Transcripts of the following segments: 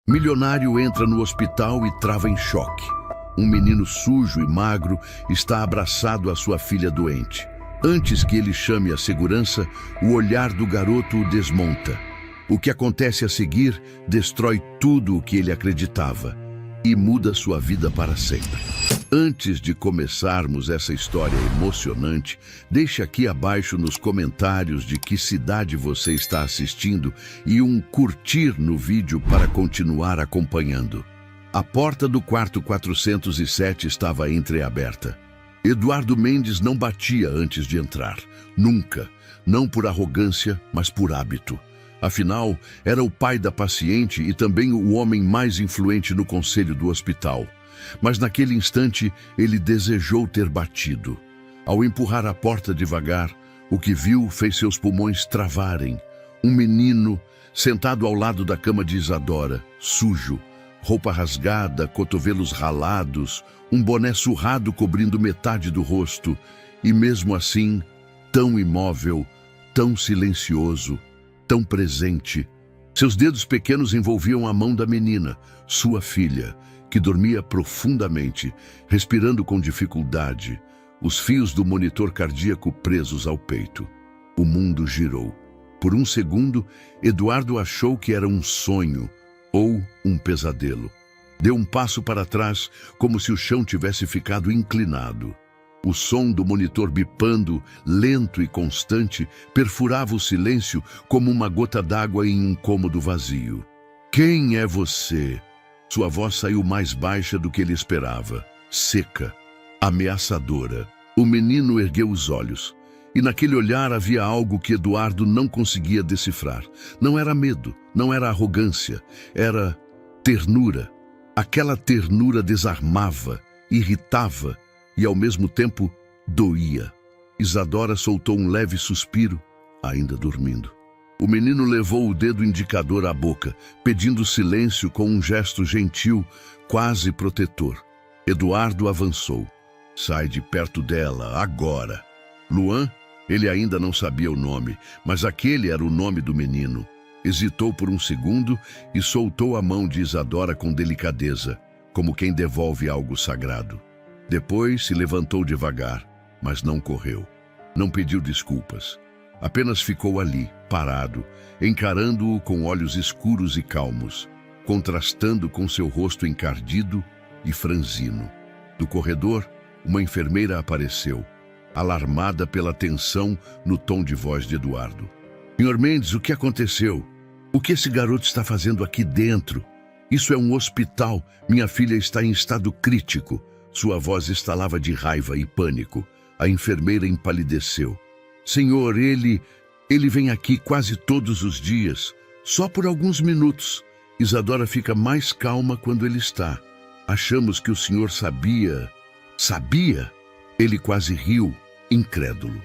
Milionário entra no hospital e trava em choque. Um menino sujo e magro está abraçado à sua filha doente. Antes que ele chame a segurança, o olhar do garoto o desmonta. O que acontece a seguir destrói tudo o que ele acreditava e muda sua vida para sempre. Antes de começarmos essa história emocionante, deixe aqui abaixo nos comentários de que cidade você está assistindo e um curtir no vídeo para continuar acompanhando. A porta do quarto 407 estava entreaberta. Eduardo Mendes não batia antes de entrar. Nunca. Não por arrogância, mas por hábito. Afinal, era o pai da paciente e também o homem mais influente no conselho do hospital. Mas naquele instante, ele desejou ter batido. Ao empurrar a porta devagar, o que viu fez seus pulmões travarem. Um menino, sentado ao lado da cama de Isadora, sujo, roupa rasgada, cotovelos ralados, um boné surrado cobrindo metade do rosto, e mesmo assim, tão imóvel, tão silencioso, tão presente. Seus dedos pequenos envolviam a mão da menina, sua filha, que dormia profundamente, respirando com dificuldade, os fios do monitor cardíaco presos ao peito. O mundo girou. Por um segundo, Eduardo achou que era um sonho ou um pesadelo. Deu um passo para trás, como se o chão tivesse ficado inclinado. O som do monitor bipando, lento e constante, perfurava o silêncio como uma gota d'água em um cômodo vazio. "Quem é você?" Sua voz saiu mais baixa do que ele esperava, seca, ameaçadora. O menino ergueu os olhos, e naquele olhar havia algo que Eduardo não conseguia decifrar. Não era medo, não era arrogância, era ternura. Aquela ternura desarmava, irritava e, ao mesmo tempo, doía. Isadora soltou um leve suspiro, ainda dormindo. O menino levou o dedo indicador à boca, pedindo silêncio com um gesto gentil, quase protetor. Eduardo avançou. "Sai de perto dela, agora." Luan? Ele ainda não sabia o nome, mas aquele era o nome do menino. Hesitou por um segundo e soltou a mão de Isadora com delicadeza, como quem devolve algo sagrado. Depois se levantou devagar, mas não correu. Não pediu desculpas. Apenas ficou ali, parado, encarando-o com olhos escuros e calmos, contrastando com seu rosto encardido e franzino. Do corredor, uma enfermeira apareceu, alarmada pela tensão no tom de voz de Eduardo. "Senhor Mendes, o que aconteceu? O que esse garoto está fazendo aqui dentro? Isso é um hospital. Minha filha está em estado crítico." Sua voz estalava de raiva e pânico. A enfermeira empalideceu. "Senhor, ele vem aqui quase todos os dias, só por alguns minutos." Isadora fica mais calma quando ele está. "Achamos que o senhor sabia." "Sabia?" Ele quase riu, incrédulo.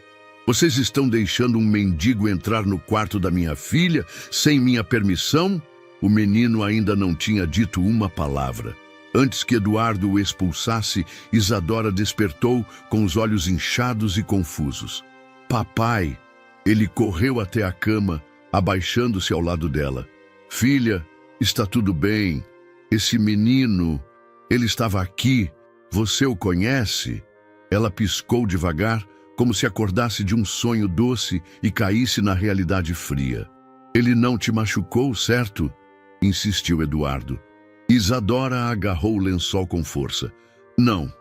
"Vocês estão deixando um mendigo entrar no quarto da minha filha sem minha permissão?" O menino ainda não tinha dito uma palavra. Antes que Eduardo o expulsasse, Isadora despertou com os olhos inchados e confusos. "Papai!" Ele correu até a cama, abaixando-se ao lado dela. "Filha, está tudo bem. Esse menino, ele estava aqui. Você o conhece?" Ela piscou devagar, como se acordasse de um sonho doce e caísse na realidade fria. "Ele não te machucou, certo?" insistiu Eduardo. Isadora agarrou o lençol com força. "Não,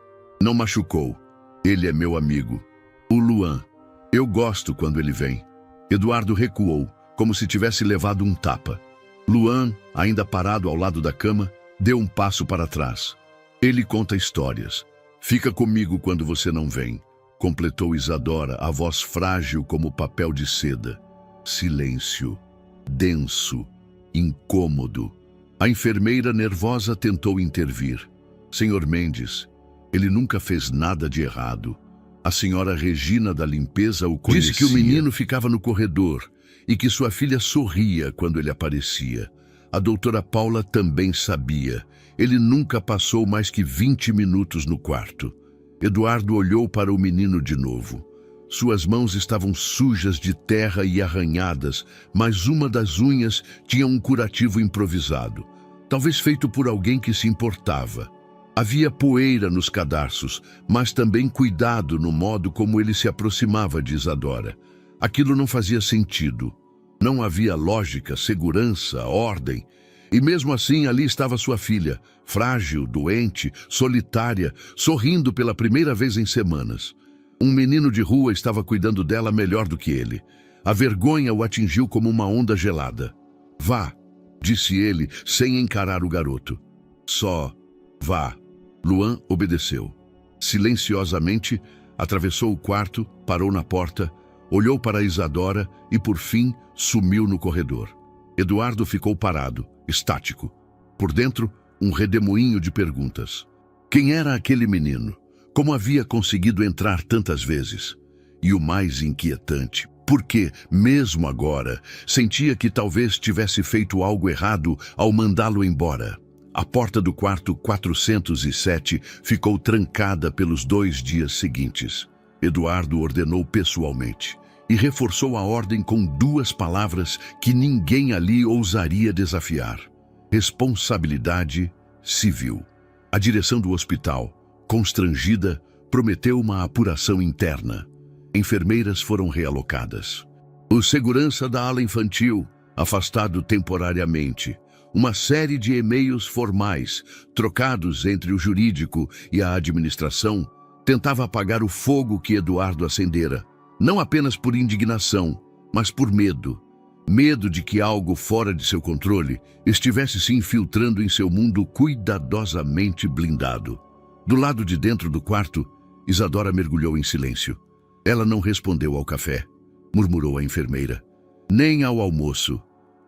não machucou. Ele é meu amigo. O Luan. Eu gosto quando ele vem." Eduardo recuou, como se tivesse levado um tapa. Luan, ainda parado ao lado da cama, deu um passo para trás. "Ele conta histórias. Fica comigo quando você não vem", completou Isadora, a voz frágil como papel de seda. Silêncio. Denso. Incômodo. A enfermeira nervosa tentou intervir. "Senhor Mendes, ele nunca fez nada de errado. A senhora Regina da limpeza o conhecia. Disse que o menino ficava no corredor e que sua filha sorria quando ele aparecia. A doutora Paula também sabia. Ele nunca passou mais que 20 minutos no quarto." Eduardo olhou para o menino de novo. Suas mãos estavam sujas de terra e arranhadas, mas uma das unhas tinha um curativo improvisado. talvez feito por alguém que se importava. Havia poeira nos cadarços, mas também cuidado no modo como ele se aproximava de Isadora. Aquilo não fazia sentido. Não havia lógica, segurança, ordem. E mesmo assim ali estava sua filha, frágil, doente, solitária, sorrindo pela primeira vez em semanas. Um menino de rua estava cuidando dela melhor do que ele. A vergonha o atingiu como uma onda gelada. "Vá", disse ele, sem encarar o garoto. Só "vá". Luan obedeceu. Silenciosamente, atravessou o quarto, parou na porta, olhou para Isadora e, por fim, sumiu no corredor. Eduardo ficou parado, estático. Por dentro, um redemoinho de perguntas. Quem era aquele menino? Como havia conseguido entrar tantas vezes? E o mais inquietante, porque, mesmo agora, sentia que talvez tivesse feito algo errado ao mandá-lo embora. A porta do quarto 407 ficou trancada pelos 2 dias seguintes. Eduardo ordenou pessoalmente e reforçou a ordem com 2 palavras que ninguém ali ousaria desafiar: responsabilidade civil. A direção do hospital, constrangida, prometeu uma apuração interna. Enfermeiras foram realocadas. O segurança da ala infantil, afastado temporariamente. Uma série de e-mails formais, trocados entre o jurídico e a administração, tentava apagar o fogo que Eduardo acendera, não apenas por indignação, mas por medo. Medo de que algo fora de seu controle estivesse se infiltrando em seu mundo cuidadosamente blindado. Do lado de dentro do quarto, Isadora mergulhou em silêncio. Ela não respondeu ao café, murmurou a enfermeira. Nem ao almoço.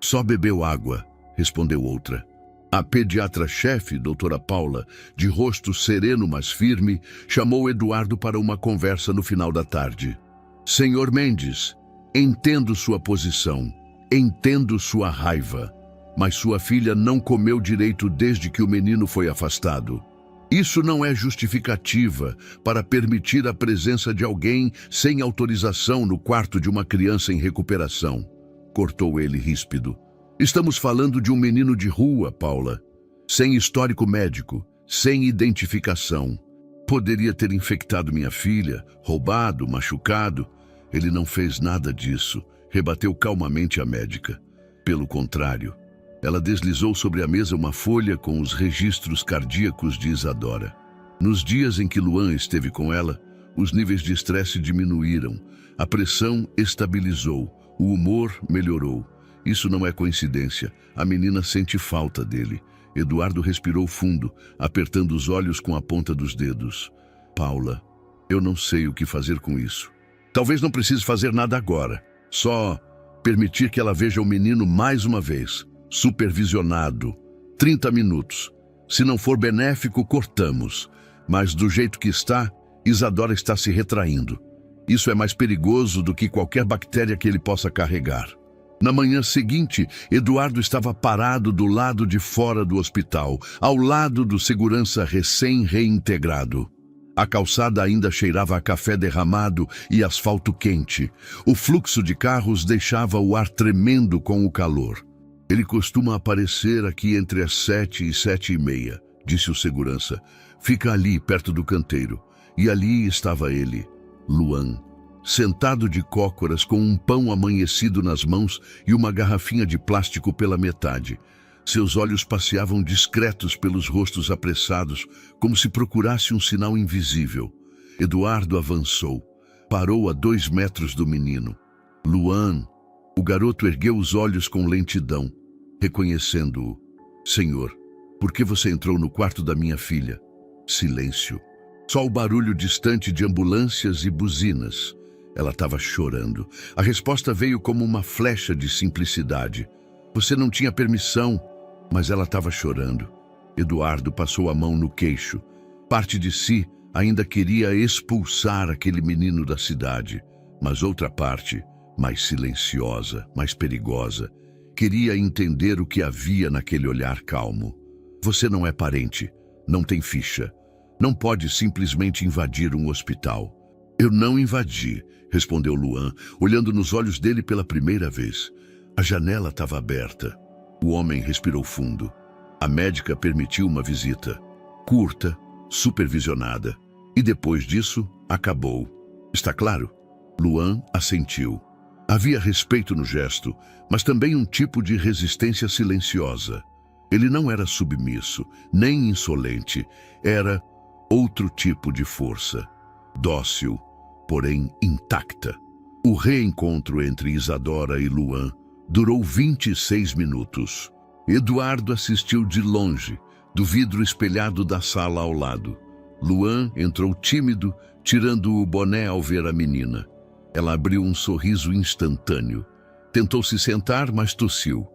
Só bebeu água, respondeu outra. A pediatra-chefe, doutora Paula, de rosto sereno mas firme, chamou Eduardo para uma conversa no final da tarde. Senhor Mendes, entendo sua posição, entendo sua raiva, mas sua filha não comeu direito desde que o menino foi afastado. Isso não é justificativa para permitir a presença de alguém sem autorização no quarto de uma criança em recuperação, cortou ele ríspido. Estamos falando de um menino de rua, Paula, sem histórico médico, sem identificação. Poderia ter infectado minha filha, roubado, machucado. Ele não fez nada disso, rebateu calmamente a médica. Pelo contrário, ela deslizou sobre a mesa uma folha com os registros cardíacos de Isadora. Nos dias em que Luan esteve com ela, os níveis de estresse diminuíram, a pressão estabilizou, o humor melhorou. Isso não é coincidência. A menina sente falta dele. Eduardo respirou fundo, apertando os olhos com a ponta dos dedos. Paula, eu não sei o que fazer com isso. Talvez não precise fazer nada agora. Só permitir que ela veja o menino mais uma vez. Supervisionado. 30 minutos. Se não for benéfico, cortamos. Mas do jeito que está, Isadora está se retraindo. Isso é mais perigoso do que qualquer bactéria que ele possa carregar. Na manhã seguinte, Eduardo estava parado do lado de fora do hospital, ao lado do segurança recém-reintegrado. A calçada ainda cheirava a café derramado e asfalto quente. O fluxo de carros deixava o ar tremendo com o calor. Ele costuma aparecer aqui entre as 7 e 7h30, disse o segurança. Fica ali, perto do canteiro. E ali estava ele, Luan, sentado de cócoras com um pão amanhecido nas mãos e uma garrafinha de plástico pela metade. Seus olhos passeavam discretos pelos rostos apressados, como se procurasse um sinal invisível. Eduardo avançou. Parou a 2 metros do menino. Luan. O garoto ergueu os olhos com lentidão, reconhecendo-o. Senhor, por que você entrou no quarto da minha filha? Silêncio. Só o barulho distante de ambulâncias e buzinas. Ela estava chorando. A resposta veio como uma flecha de simplicidade. Você não tinha permissão, mas ela estava chorando. Eduardo passou a mão no queixo. Parte de si ainda queria expulsar aquele menino da cidade, mas outra parte, mais silenciosa, mais perigosa, queria entender o que havia naquele olhar calmo. Você não é parente, não tem ficha. Não pode simplesmente invadir um hospital. Eu não invadi, respondeu Luan, olhando nos olhos dele pela primeira vez. A janela estava aberta. O homem respirou fundo. A médica permitiu uma visita, curta, supervisionada, e depois disso, acabou. Está claro? Luan assentiu. Havia respeito no gesto, mas também um tipo de resistência silenciosa. Ele não era submisso, nem insolente. Era outro tipo de força. Dócil, porém intacta. O reencontro entre Isadora e Luan durou 26 minutos. Eduardo assistiu de longe, do vidro espelhado da sala ao lado. Luan entrou tímido, tirando o boné ao ver a menina. Ela abriu um sorriso instantâneo. Tentou se sentar, mas tossiu.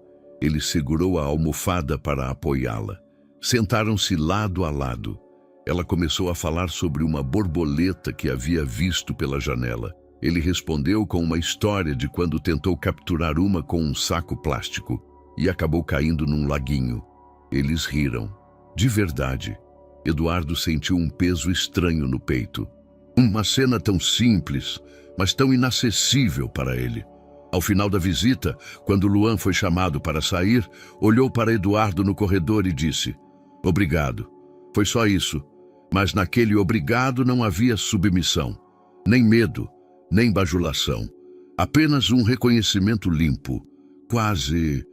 Ele segurou a almofada para apoiá-la. Sentaram-se lado a lado. Ela começou a falar sobre uma borboleta que havia visto pela janela. Ele respondeu com uma história de quando tentou capturar uma com um saco plástico e acabou caindo num laguinho. Eles riram. De verdade. Eduardo sentiu um peso estranho no peito. Uma cena tão simples, mas tão inacessível para ele. Ao final da visita, quando Luan foi chamado para sair, olhou para Eduardo no corredor e disse: "Obrigado. Foi só isso. Mas naquele obrigado não havia submissão, nem medo, nem bajulação. Apenas um reconhecimento limpo, quase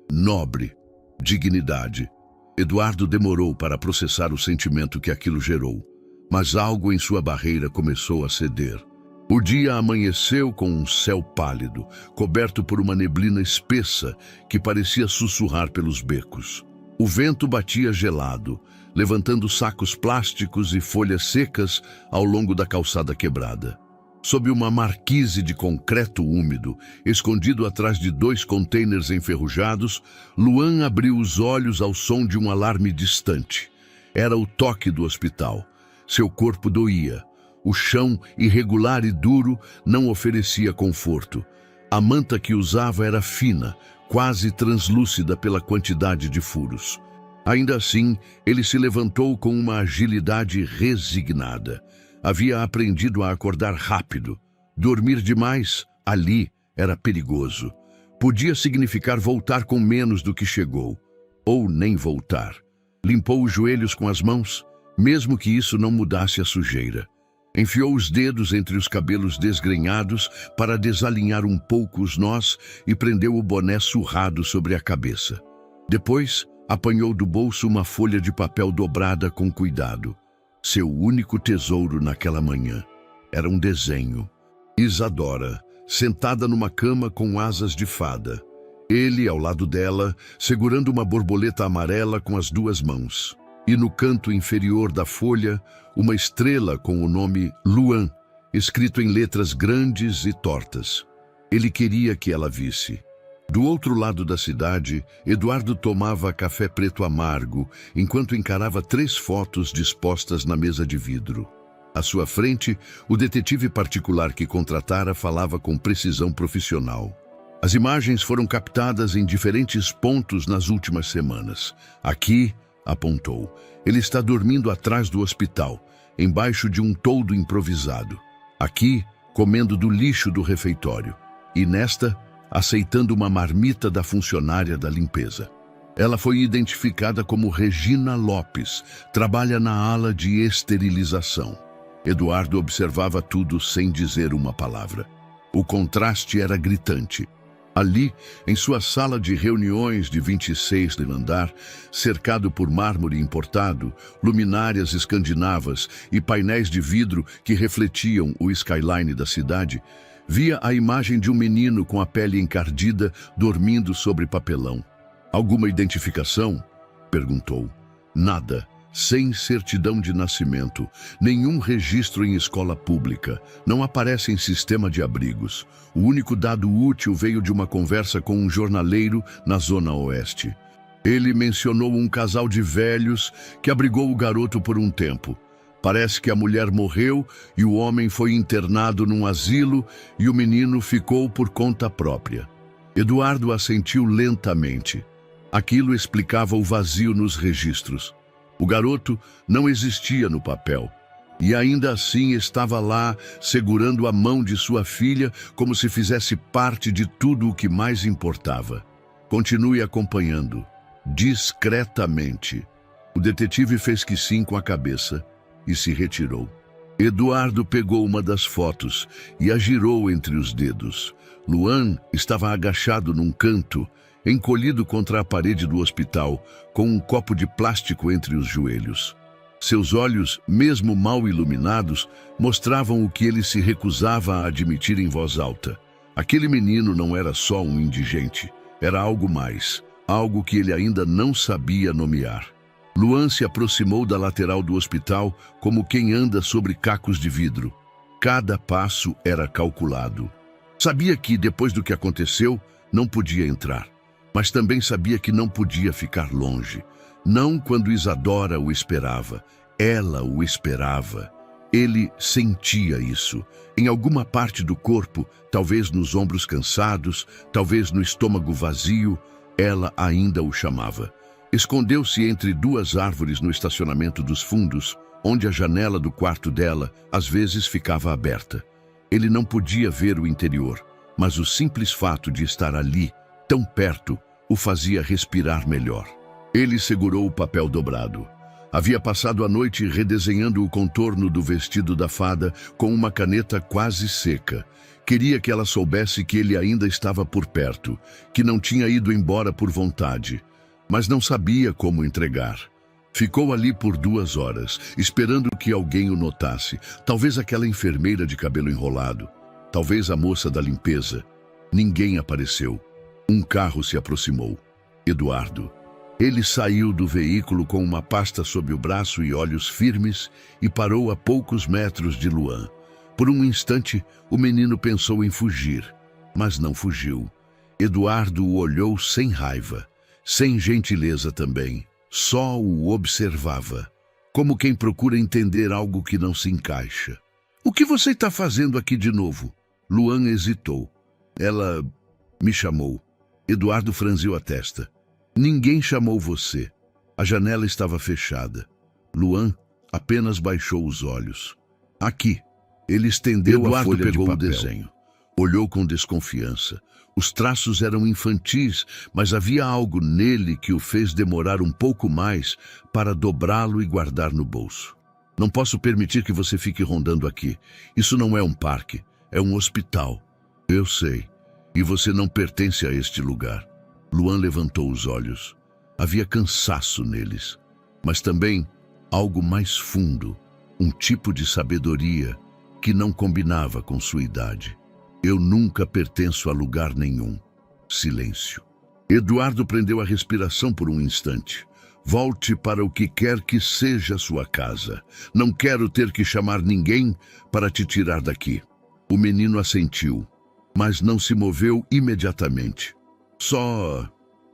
nobre, dignidade." Eduardo demorou para processar o sentimento que aquilo gerou, mas algo em sua barreira começou a ceder. O dia amanheceu com um céu pálido, coberto por uma neblina espessa que parecia sussurrar pelos becos. O vento batia gelado, levantando sacos plásticos e folhas secas ao longo da calçada quebrada. Sob uma marquise de concreto úmido, escondido atrás de 2 contêineres enferrujados, Luan abriu os olhos ao som de um alarme distante. Era o toque do hospital. Seu corpo doía. O chão, irregular e duro, não oferecia conforto. A manta que usava era fina, quase translúcida pela quantidade de furos. Ainda assim, ele se levantou com uma agilidade resignada. Havia aprendido a acordar rápido. Dormir demais, ali, era perigoso. Podia significar voltar com menos do que chegou. Ou nem voltar. Limpou os joelhos com as mãos, mesmo que isso não mudasse a sujeira. Enfiou os dedos entre os cabelos desgrenhados para desalinhar um pouco os nós e prendeu o boné surrado sobre a cabeça. Depois, apanhou do bolso uma folha de papel dobrada com cuidado. Seu único tesouro naquela manhã era um desenho. Isadora, sentada numa cama com asas de fada. Ele, ao lado dela, segurando uma borboleta amarela com as 2 mãos. E no canto inferior da folha, uma estrela com o nome Luan, escrito em letras grandes e tortas. Ele queria que ela visse. Do outro lado da cidade, Eduardo tomava café preto amargo, enquanto encarava 3 fotos dispostas na mesa de vidro. À sua frente, o detetive particular que contratara falava com precisão profissional. As imagens foram captadas em diferentes pontos nas últimas semanas. Aqui, apontou, ele está dormindo atrás do hospital, embaixo de um toldo improvisado. Aqui, comendo do lixo do refeitório. E nesta, aceitando uma marmita da funcionária da limpeza. Ela foi identificada como Regina Lopes, trabalha na ala de esterilização. Eduardo observava tudo sem dizer uma palavra. O contraste era gritante. Ali, em sua sala de reuniões de 26º andar, cercado por mármore importado, luminárias escandinavas e painéis de vidro que refletiam o skyline da cidade, via a imagem de um menino com a pele encardida dormindo sobre papelão. "Alguma identificação?" perguntou. "Nada. Sem certidão de nascimento. Nenhum registro em escola pública. Não aparece em sistema de abrigos. O único dado útil veio de uma conversa com um jornaleiro na Zona Oeste. Ele mencionou um casal de velhos que abrigou o garoto por um tempo. Parece que a mulher morreu e o homem foi internado num asilo e o menino ficou por conta própria." Eduardo assentiu lentamente. Aquilo explicava o vazio nos registros. O garoto não existia no papel. E ainda assim estava lá, segurando a mão de sua filha como se fizesse parte de tudo o que mais importava. "Continue acompanhando. discretamente. O detetive fez que sim com a cabeça e se retirou. Eduardo pegou uma das fotos e a girou entre os dedos. Luan estava agachado num canto, encolhido contra a parede do hospital, com um copo de plástico entre os joelhos. Seus olhos, mesmo mal iluminados, mostravam o que ele se recusava a admitir em voz alta. Aquele menino não era só um indigente, era algo mais, algo que ele ainda não sabia nomear. Luan se aproximou da lateral do hospital como quem anda sobre cacos de vidro. Cada passo era calculado. Sabia que, depois do que aconteceu, não podia entrar, mas também sabia que não podia ficar longe. Não quando Isadora o esperava. Ela o esperava. Ele sentia isso. Em alguma parte do corpo, talvez nos ombros cansados, talvez no estômago vazio, ela ainda o chamava. Escondeu-se entre duas árvores no estacionamento dos fundos, onde a janela do quarto dela às vezes ficava aberta. Ele não podia ver o interior, mas o simples fato de estar ali, tão perto, o fazia respirar melhor. Ele segurou o papel dobrado. Havia passado a noite redesenhando o contorno do vestido da fada com uma caneta quase seca. Queria que ela soubesse que ele ainda estava por perto, que não tinha ido embora por vontade, mas não sabia como entregar. Ficou ali por 2 horas, esperando que alguém o notasse. Talvez aquela enfermeira de cabelo enrolado, talvez a moça da limpeza. Ninguém apareceu. Um carro se aproximou. Eduardo. Ele saiu do veículo com uma pasta sob o braço e olhos firmes e parou a poucos metros de Luan. Por um instante, o menino pensou em fugir, mas não fugiu. Eduardo o olhou sem raiva, sem gentileza também. Só o observava, como quem procura entender algo que não se encaixa. "O que você está fazendo aqui de novo?" Luan hesitou. "Ela me chamou." Eduardo franziu a testa. "Ninguém chamou você." A janela estava fechada. Luan apenas baixou os olhos. "Aqui." Ele estendeu a folha de papel. O desenho. Olhou com desconfiança. Os traços eram infantis, mas havia algo nele que o fez demorar um pouco mais para dobrá-lo e guardar no bolso. "Não posso permitir que você fique rondando aqui. Isso não é um parque, é um hospital." "Eu sei. E você não pertence a este lugar." Luan levantou os olhos. Havia cansaço neles, mas também algo mais fundo, um tipo de sabedoria que não combinava com sua idade. "Eu nunca pertenço a lugar nenhum." Silêncio. Eduardo prendeu a respiração por um instante. "Volte para o que quer que seja sua casa. Não quero ter que chamar ninguém para te tirar daqui." O menino assentiu, mas não se moveu imediatamente. "Só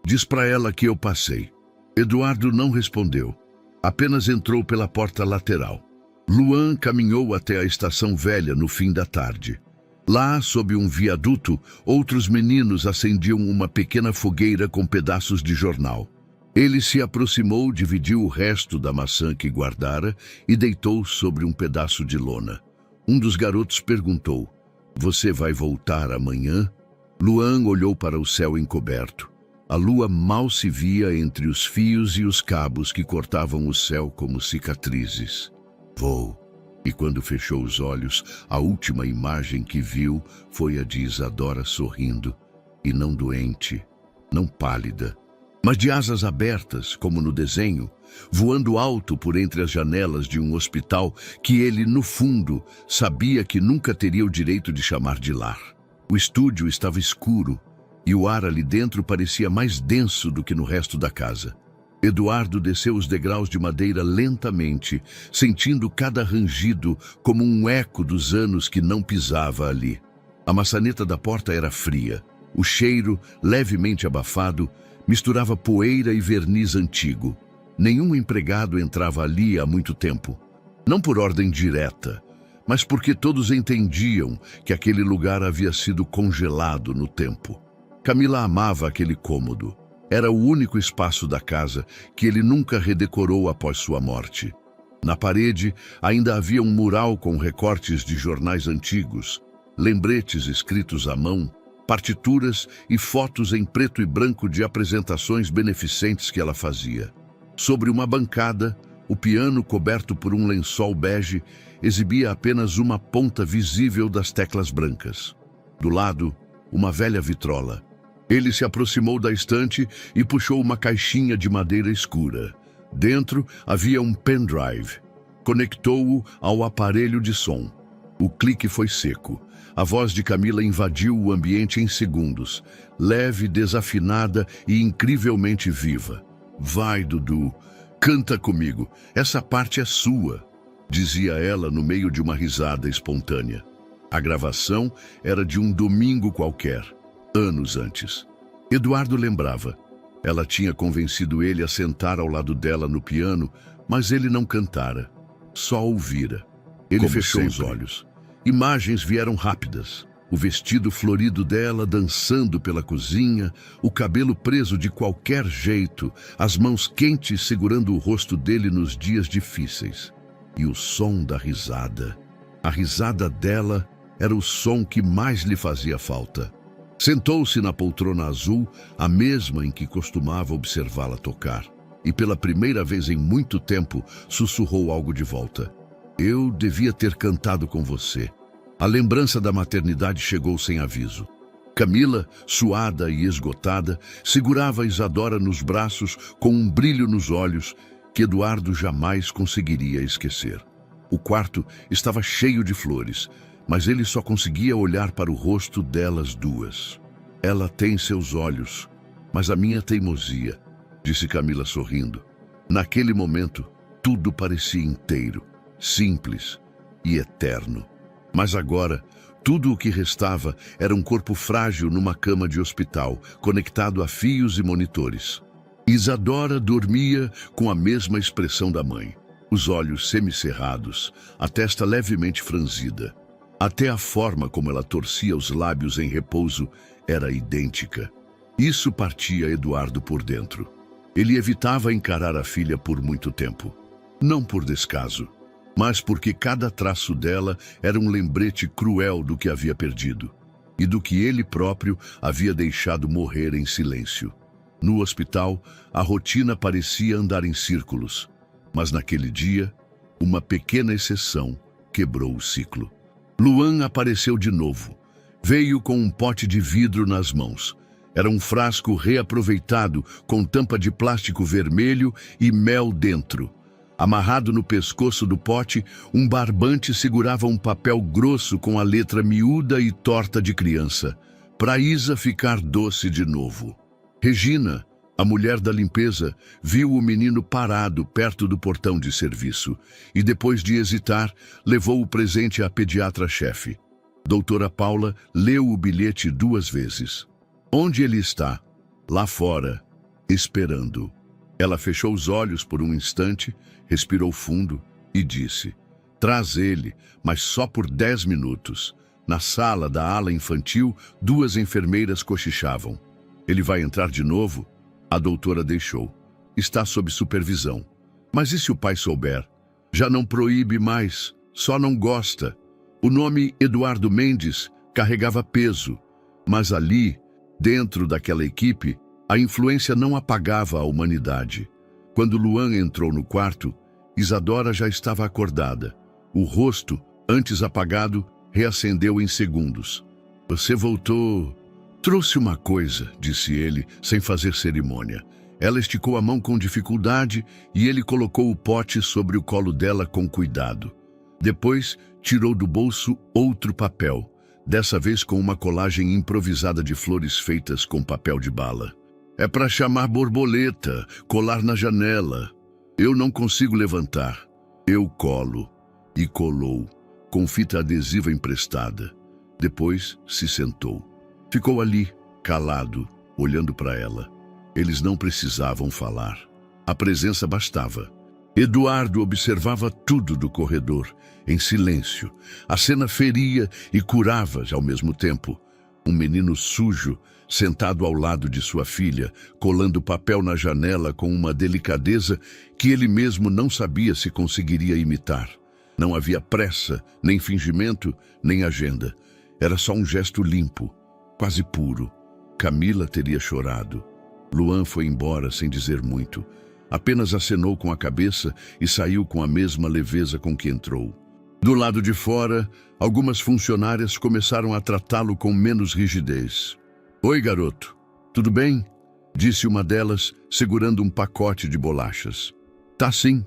diz para ela que eu passei." Eduardo não respondeu. Apenas entrou pela porta lateral. Luan caminhou até a estação velha no fim da tarde. Lá, sob um viaduto, outros meninos acendiam uma pequena fogueira com pedaços de jornal. Ele se aproximou, dividiu o resto da maçã que guardara e deitou sobre um pedaço de lona. Um dos garotos perguntou: "Você vai voltar amanhã?" Luan olhou para o céu encoberto. A lua mal se via entre os fios e os cabos que cortavam o céu como cicatrizes. "Vou." E quando fechou os olhos, a última imagem que viu foi a de Isadora sorrindo, e não doente, não pálida, mas de asas abertas, como no desenho, voando alto por entre as janelas de um hospital que ele, no fundo, sabia que nunca teria o direito de chamar de lar. O estúdio estava escuro, e o ar ali dentro parecia mais denso do que no resto da casa. Eduardo desceu os degraus de madeira lentamente, sentindo cada rangido como um eco dos anos que não pisava ali. A maçaneta da porta era fria. O cheiro, levemente abafado, misturava poeira e verniz antigo. Nenhum empregado entrava ali há muito tempo. Não por ordem direta, mas porque todos entendiam que aquele lugar havia sido congelado no tempo. Camila amava aquele cômodo. Era o único espaço da casa que ele nunca redecorou após sua morte. Na parede ainda havia um mural com recortes de jornais antigos, lembretes escritos à mão partituras e fotos em preto e branco de apresentações beneficentes que ela fazia. Sobre uma bancada, o piano, coberto por um lençol bege, exibia apenas uma ponta visível das teclas brancas. Do lado, uma velha vitrola. Ele se aproximou da estante e puxou uma caixinha de madeira escura. Dentro havia um pendrive. Conectou-o ao aparelho de som. O clique foi seco. A voz de Camila invadiu o ambiente em segundos, leve, desafinada e incrivelmente viva. Vai, Dudu, canta comigo, essa parte é sua, dizia ela no meio de uma risada espontânea. A gravação era de um domingo qualquer, anos antes. Eduardo lembrava. Ela tinha convencido ele a sentar ao lado dela no piano, mas ele não cantara, só ouvira. Ele Como fechou sempre. os olhos. Imagens vieram rápidas. O vestido florido dela dançando pela cozinha, o cabelo preso de qualquer jeito, as mãos quentes segurando o rosto dele nos dias difíceis. E o som da risada. A risada dela era o som que mais lhe fazia falta. Sentou-se na poltrona azul, a mesma em que costumava observá-la tocar, e pela primeira vez em muito tempo sussurrou algo de volta. Eu devia ter cantado com você. A lembrança da maternidade chegou sem aviso. Camila, suada e esgotada, segurava Isadora nos braços com um brilho nos olhos que Eduardo jamais conseguiria esquecer. O quarto estava cheio de flores, mas ele só conseguia olhar para o rosto delas duas. Ela tem seus olhos, mas a minha teimosia, disse Camila sorrindo. Naquele momento, tudo parecia inteiro, simples e eterno. Mas agora, tudo o que restava era um corpo frágil numa cama de hospital, conectado a fios e monitores. Isadora dormia com a mesma expressão da mãe, os olhos semicerrados, a testa levemente franzida. Até a forma como ela torcia os lábios em repouso era idêntica. Isso partia Eduardo por dentro. Ele evitava encarar a filha por muito tempo. Não por descaso, mas porque cada traço dela era um lembrete cruel do que havia perdido e do que ele próprio havia deixado morrer em silêncio. No hospital, a rotina parecia andar em círculos, mas naquele dia, uma pequena exceção quebrou o ciclo. Luan apareceu de novo. Veio com um pote de vidro nas mãos. Era um frasco reaproveitado com tampa de plástico vermelho e mel dentro. Amarrado no pescoço do pote, um barbante segurava um papel grosso com a letra miúda e torta de criança, para Isa ficar doce de novo. Regina, a mulher da limpeza, viu o menino parado perto do portão de serviço e, depois de hesitar, levou o presente à pediatra-chefe. Doutora Paula leu o bilhete 2 vezes. Onde ele está? Lá fora, esperando. Ela fechou os olhos por um instante, respirou fundo e disse: traz ele, mas só por 10 minutos. Na sala da ala infantil, 2 enfermeiras cochichavam. Ele vai entrar de novo? A doutora deixou. Está sob supervisão. Mas e se o pai souber? Já não proíbe mais, só não gosta. O nome Eduardo Mendes carregava peso, mas ali, dentro daquela equipe, a influência não apagava a humanidade. Quando Luan entrou no quarto, Isadora já estava acordada. O rosto, antes apagado, reacendeu em segundos. Você voltou... Trouxe uma coisa, disse ele, sem fazer cerimônia. Ela esticou a mão com dificuldade e ele colocou o pote sobre o colo dela com cuidado. Depois, tirou do bolso outro papel, dessa vez com uma colagem improvisada de flores feitas com papel de bala. É para chamar borboleta, colar na janela. Eu não consigo levantar. Eu colo. E colou, com fita adesiva emprestada. Depois se sentou. Ficou ali, calado, olhando para ela. Eles não precisavam falar. A presença bastava. Eduardo observava tudo do corredor, em silêncio. A cena feria e curava ao mesmo tempo. Um menino sujo, sentado ao lado de sua filha, colando papel na janela com uma delicadeza que ele mesmo não sabia se conseguiria imitar. Não havia pressa, nem fingimento, nem agenda. Era só um gesto limpo. quase puro. Camila teria chorado. Luan foi embora sem dizer muito. Apenas acenou com a cabeça e saiu com a mesma leveza com que entrou. Do lado de fora, algumas funcionárias começaram a tratá-lo com menos rigidez. "Oi, garoto. Tudo bem?" disse uma delas, segurando um pacote de bolachas. "Tá sim.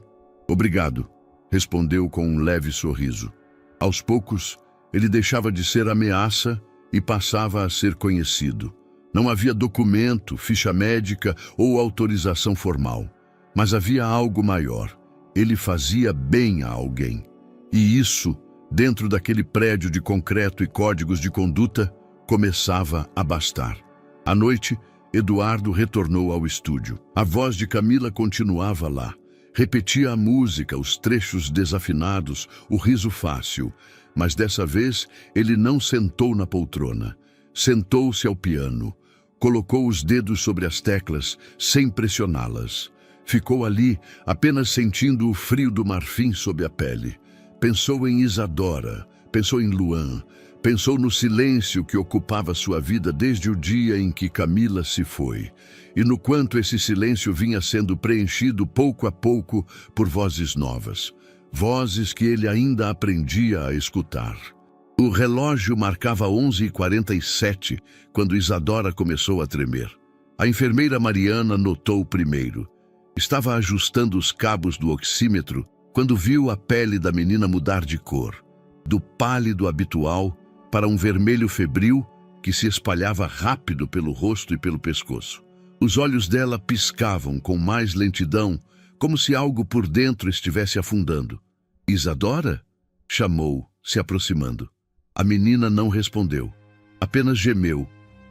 Obrigado", respondeu com um leve sorriso. Aos poucos, ele deixava de ser ameaça e passava a ser conhecido. Não havia documento, ficha médica ou autorização formal. Mas havia algo maior. Ele fazia bem a alguém. E isso, dentro daquele prédio de concreto e códigos de conduta, começava a bastar. À noite, Eduardo retornou ao estúdio. A voz de Camila continuava lá. Repetia a música, os trechos desafinados, o riso fácil. Mas dessa vez, ele não sentou na poltrona. Sentou-se ao piano. Colocou os dedos sobre as teclas, sem pressioná-las. Ficou ali, apenas sentindo o frio do marfim sob a pele. Pensou em Isadora, pensou em Luan, pensou no silêncio que ocupava sua vida desde o dia em que Camila se foi, e no quanto esse silêncio vinha sendo preenchido pouco a pouco por vozes novas, vozes que ele ainda aprendia a escutar. O relógio marcava 11h47 quando Isadora começou a tremer. A enfermeira Mariana notou primeiro. Estava ajustando os cabos do oxímetro quando viu a pele da menina mudar de cor, do pálido habitual para um vermelho febril que se espalhava rápido pelo rosto e pelo pescoço. Os olhos dela piscavam com mais lentidão, como se algo por dentro estivesse afundando. "Isadora?" chamou, se aproximando. A menina não respondeu, apenas gemeu,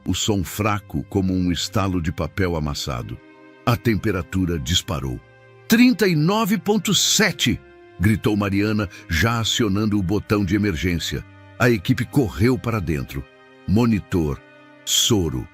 o som fraco como um estalo de papel amassado. A temperatura disparou. 39,7! gritou Mariana, já acionando o botão de emergência. A equipe correu para dentro. Monitor, soro,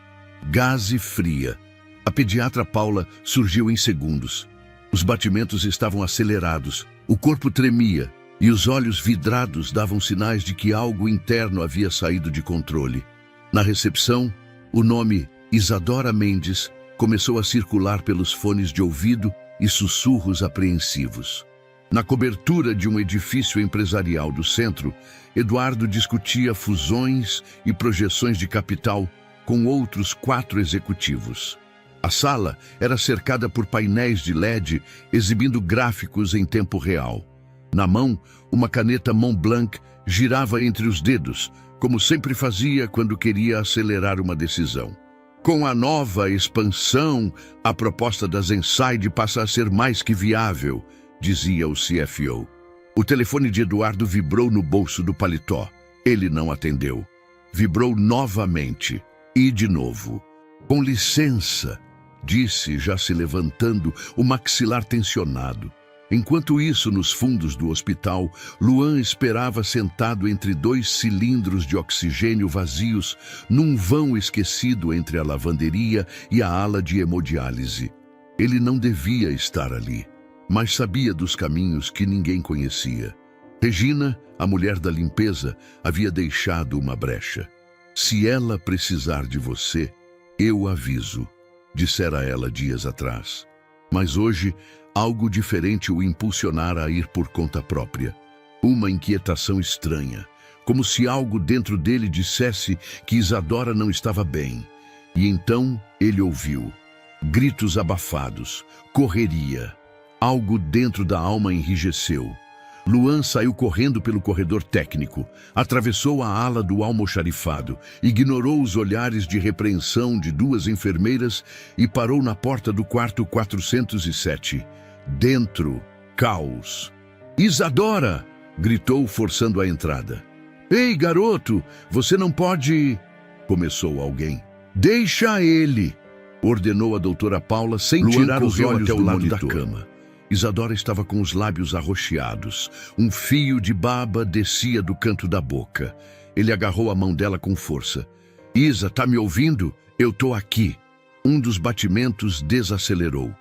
gaze fria. A pediatra Paula surgiu em segundos. Os batimentos estavam acelerados, o corpo tremia e os olhos vidrados davam sinais de que algo interno havia saído de controle. Na recepção, o nome Isadora Mendes começou a circular pelos fones de ouvido e sussurros apreensivos. Na cobertura de um edifício empresarial do centro, Eduardo discutia fusões e projeções de capital com outros 4 executivos. A sala era cercada por painéis de LED exibindo gráficos em tempo real. Na mão, uma caneta Montblanc girava entre os dedos, como sempre fazia quando queria acelerar uma decisão. Com a nova expansão, a proposta da Zenside passa a ser mais que viável, dizia o CFO. O telefone de Eduardo vibrou no bolso do paletó. Ele não atendeu. Vibrou novamente. E de novo. "Com licença", disse, já se levantando, o maxilar tensionado. Enquanto isso, nos fundos do hospital, Luan esperava sentado entre 2 cilindros de oxigênio vazios, num vão esquecido entre a lavanderia e a ala de hemodiálise. Ele não devia estar ali, mas sabia dos caminhos que ninguém conhecia. Regina, a mulher da limpeza, havia deixado uma brecha. "Se ela precisar de você, eu aviso", dissera ela dias atrás. Mas hoje, algo diferente o impulsionara a ir por conta própria. Uma inquietação estranha, como se algo dentro dele dissesse que Isadora não estava bem. E então ele ouviu. Gritos abafados, correria. Algo dentro da alma enrijeceu. Luan saiu correndo pelo corredor técnico, atravessou a ala do almoxarifado, ignorou os olhares de repreensão de 2 enfermeiras e parou na porta do quarto 407. Dentro, caos. "Isadora!" gritou, forçando a entrada. "Ei, garoto, você não pode..." começou alguém. "Deixa ele!" ordenou a doutora Paula, sem tirar os olhos do lado da cama. Isadora estava com os lábios arroxeados. Um fio de baba descia do canto da boca. Ele agarrou a mão dela com força. "Isa, tá me ouvindo? Eu tô aqui." Um dos batimentos desacelerou.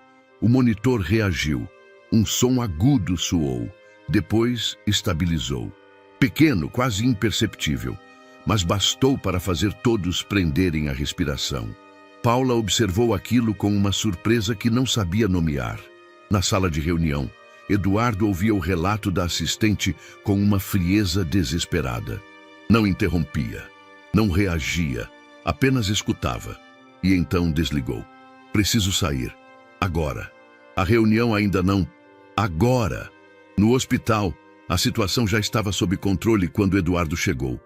O monitor reagiu. Um som agudo soou. Depois estabilizou. Pequeno, quase imperceptível. mas bastou para fazer todos prenderem a respiração. Paula observou aquilo com uma surpresa que não sabia nomear. Na sala de reunião, Eduardo ouvia o relato da assistente com uma frieza desesperada. Não interrompia, não reagia, apenas escutava. E então desligou. Preciso sair. Agora. A reunião ainda não. Agora. No hospital, a situação já estava sob controle quando Eduardo chegou.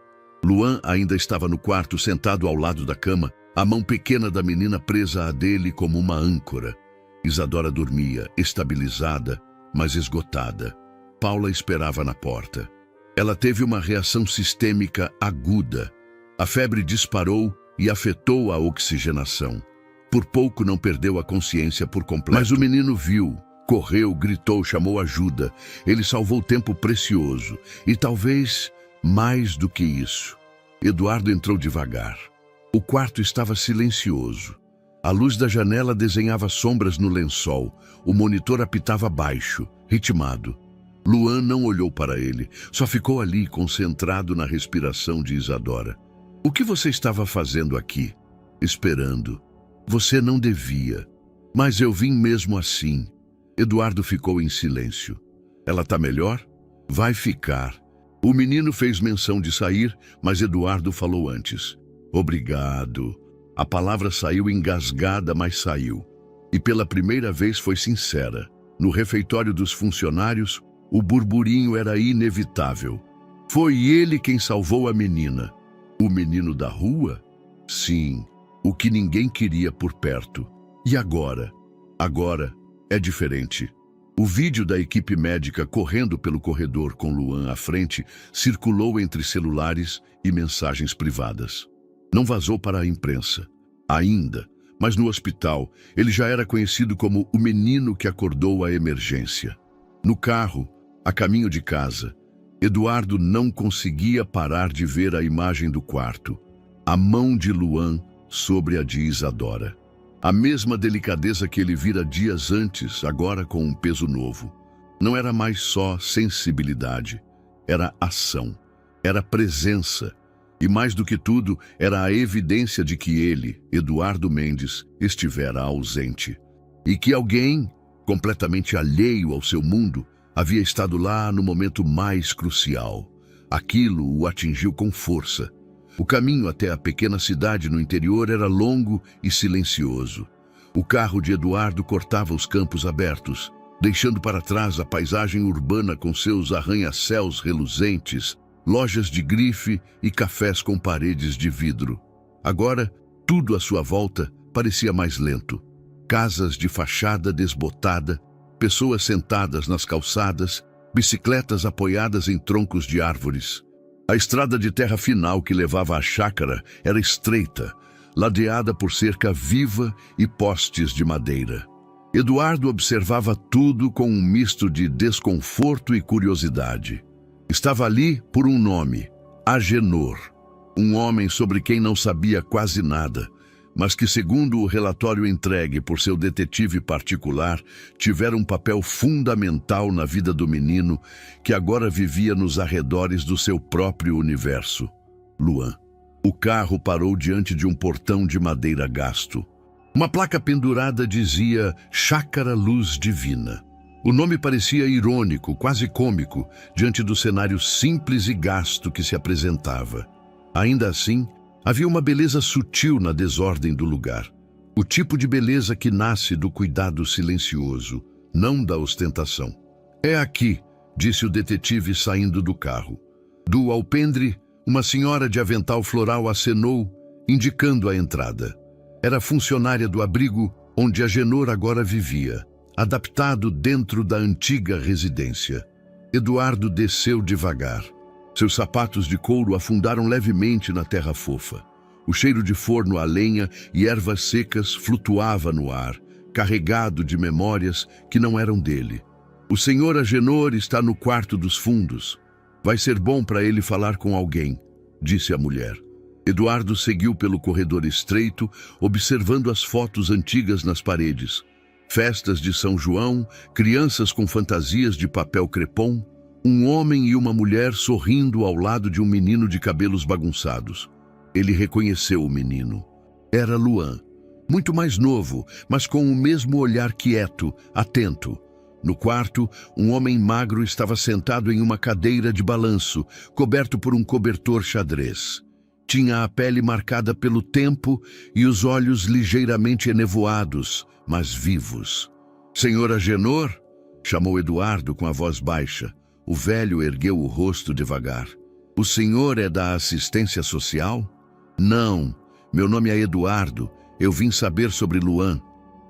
Luan ainda estava no quarto, sentado ao lado da cama, a mão pequena da menina presa à dele como uma âncora. Isadora dormia, estabilizada, mas esgotada. Paula esperava na porta. Ela teve uma reação sistêmica aguda. A febre disparou e afetou a oxigenação. Por pouco não perdeu a consciência por completo. Mas o menino viu, correu, gritou, chamou ajuda. Ele salvou tempo precioso. E talvez mais do que isso. Eduardo entrou devagar. O quarto estava silencioso. A luz da janela desenhava sombras no lençol. O monitor apitava baixo, ritmado. Luan não olhou para ele, só ficou ali concentrado na respiração de Isadora. O que você estava fazendo aqui? Esperando. Você não devia. Mas eu vim mesmo assim. Eduardo ficou em silêncio. Ela tá melhor? Vai ficar. O menino fez menção de sair, mas Eduardo falou antes. Obrigado. A palavra saiu engasgada, mas saiu. E pela primeira vez foi sincera. No refeitório dos funcionários, o burburinho era inevitável. Foi ele quem salvou a menina. O menino da rua? Sim, o que ninguém queria por perto. E agora? Agora é diferente. O vídeo da equipe médica correndo pelo corredor com Luan à frente circulou entre celulares e mensagens privadas. Não vazou para a imprensa, ainda, mas no hospital ele já era conhecido como o menino que acordou a emergência. No carro, a caminho de casa, Eduardo não conseguia parar de ver a imagem do quarto, a mão de Luan sobre a de Isadora. A mesma delicadeza que ele vira dias antes, agora com um peso novo. Não era mais só sensibilidade, era ação, era presença. E mais do que tudo, era a evidência de que ele, Eduardo Mendes, estivera ausente. E que alguém, completamente alheio ao seu mundo, havia estado lá no momento mais crucial. Aquilo o atingiu com força. O caminho até a pequena cidade no interior era longo e silencioso. O carro de Eduardo cortava os campos abertos, deixando para trás a paisagem urbana com seus arranha-céus reluzentes, lojas de grife e cafés com paredes de vidro. Agora, tudo à sua volta parecia mais lento. Casas de fachada desbotada, pessoas sentadas nas calçadas, bicicletas apoiadas em troncos de árvores. A estrada de terra final que levava à chácara era estreita, ladeada por cerca viva e postes de madeira. Eduardo observava tudo com um misto de desconforto e curiosidade. Estava ali por um nome, Agenor, um homem sobre quem não sabia quase nada, mas que, segundo o relatório entregue por seu detetive particular, tivera um papel fundamental na vida do menino que agora vivia nos arredores do seu próprio universo, Luan. O carro parou diante de um portão de madeira gasto. Uma placa pendurada dizia Chácara Luz Divina. O nome parecia irônico, quase cômico, diante do cenário simples e gasto que se apresentava. Ainda assim, havia uma beleza sutil na desordem do lugar. O tipo de beleza que nasce do cuidado silencioso, não da ostentação. É aqui, disse o detetive saindo do carro. Do alpendre, uma senhora de avental floral acenou, indicando a entrada. Era funcionária do abrigo onde Agenor agora vivia, adaptado dentro da antiga residência. Eduardo desceu devagar. Seus sapatos de couro afundaram levemente na terra fofa. O cheiro de forno a lenha e ervas secas flutuava no ar, carregado de memórias que não eram dele. O senhor Agenor está no quarto dos fundos. Vai ser bom para ele falar com alguém, disse a mulher. Eduardo seguiu pelo corredor estreito, observando as fotos antigas nas paredes. Festas de São João, crianças com fantasias de papel crepom, Um homem e uma mulher sorrindo ao lado de um menino de cabelos bagunçados. Ele reconheceu o menino. Era Luan. Muito mais novo, mas com o mesmo olhar quieto, atento. No quarto, um homem magro estava sentado em uma cadeira de balanço, coberto por um cobertor xadrez. Tinha a pele marcada pelo tempo e os olhos ligeiramente enevoados, mas vivos. "Senhor Agenor?" chamou Eduardo com a voz baixa. O velho ergueu o rosto devagar. "O senhor é da assistência social?" "Não, meu nome é Eduardo. Eu vim saber sobre Luan."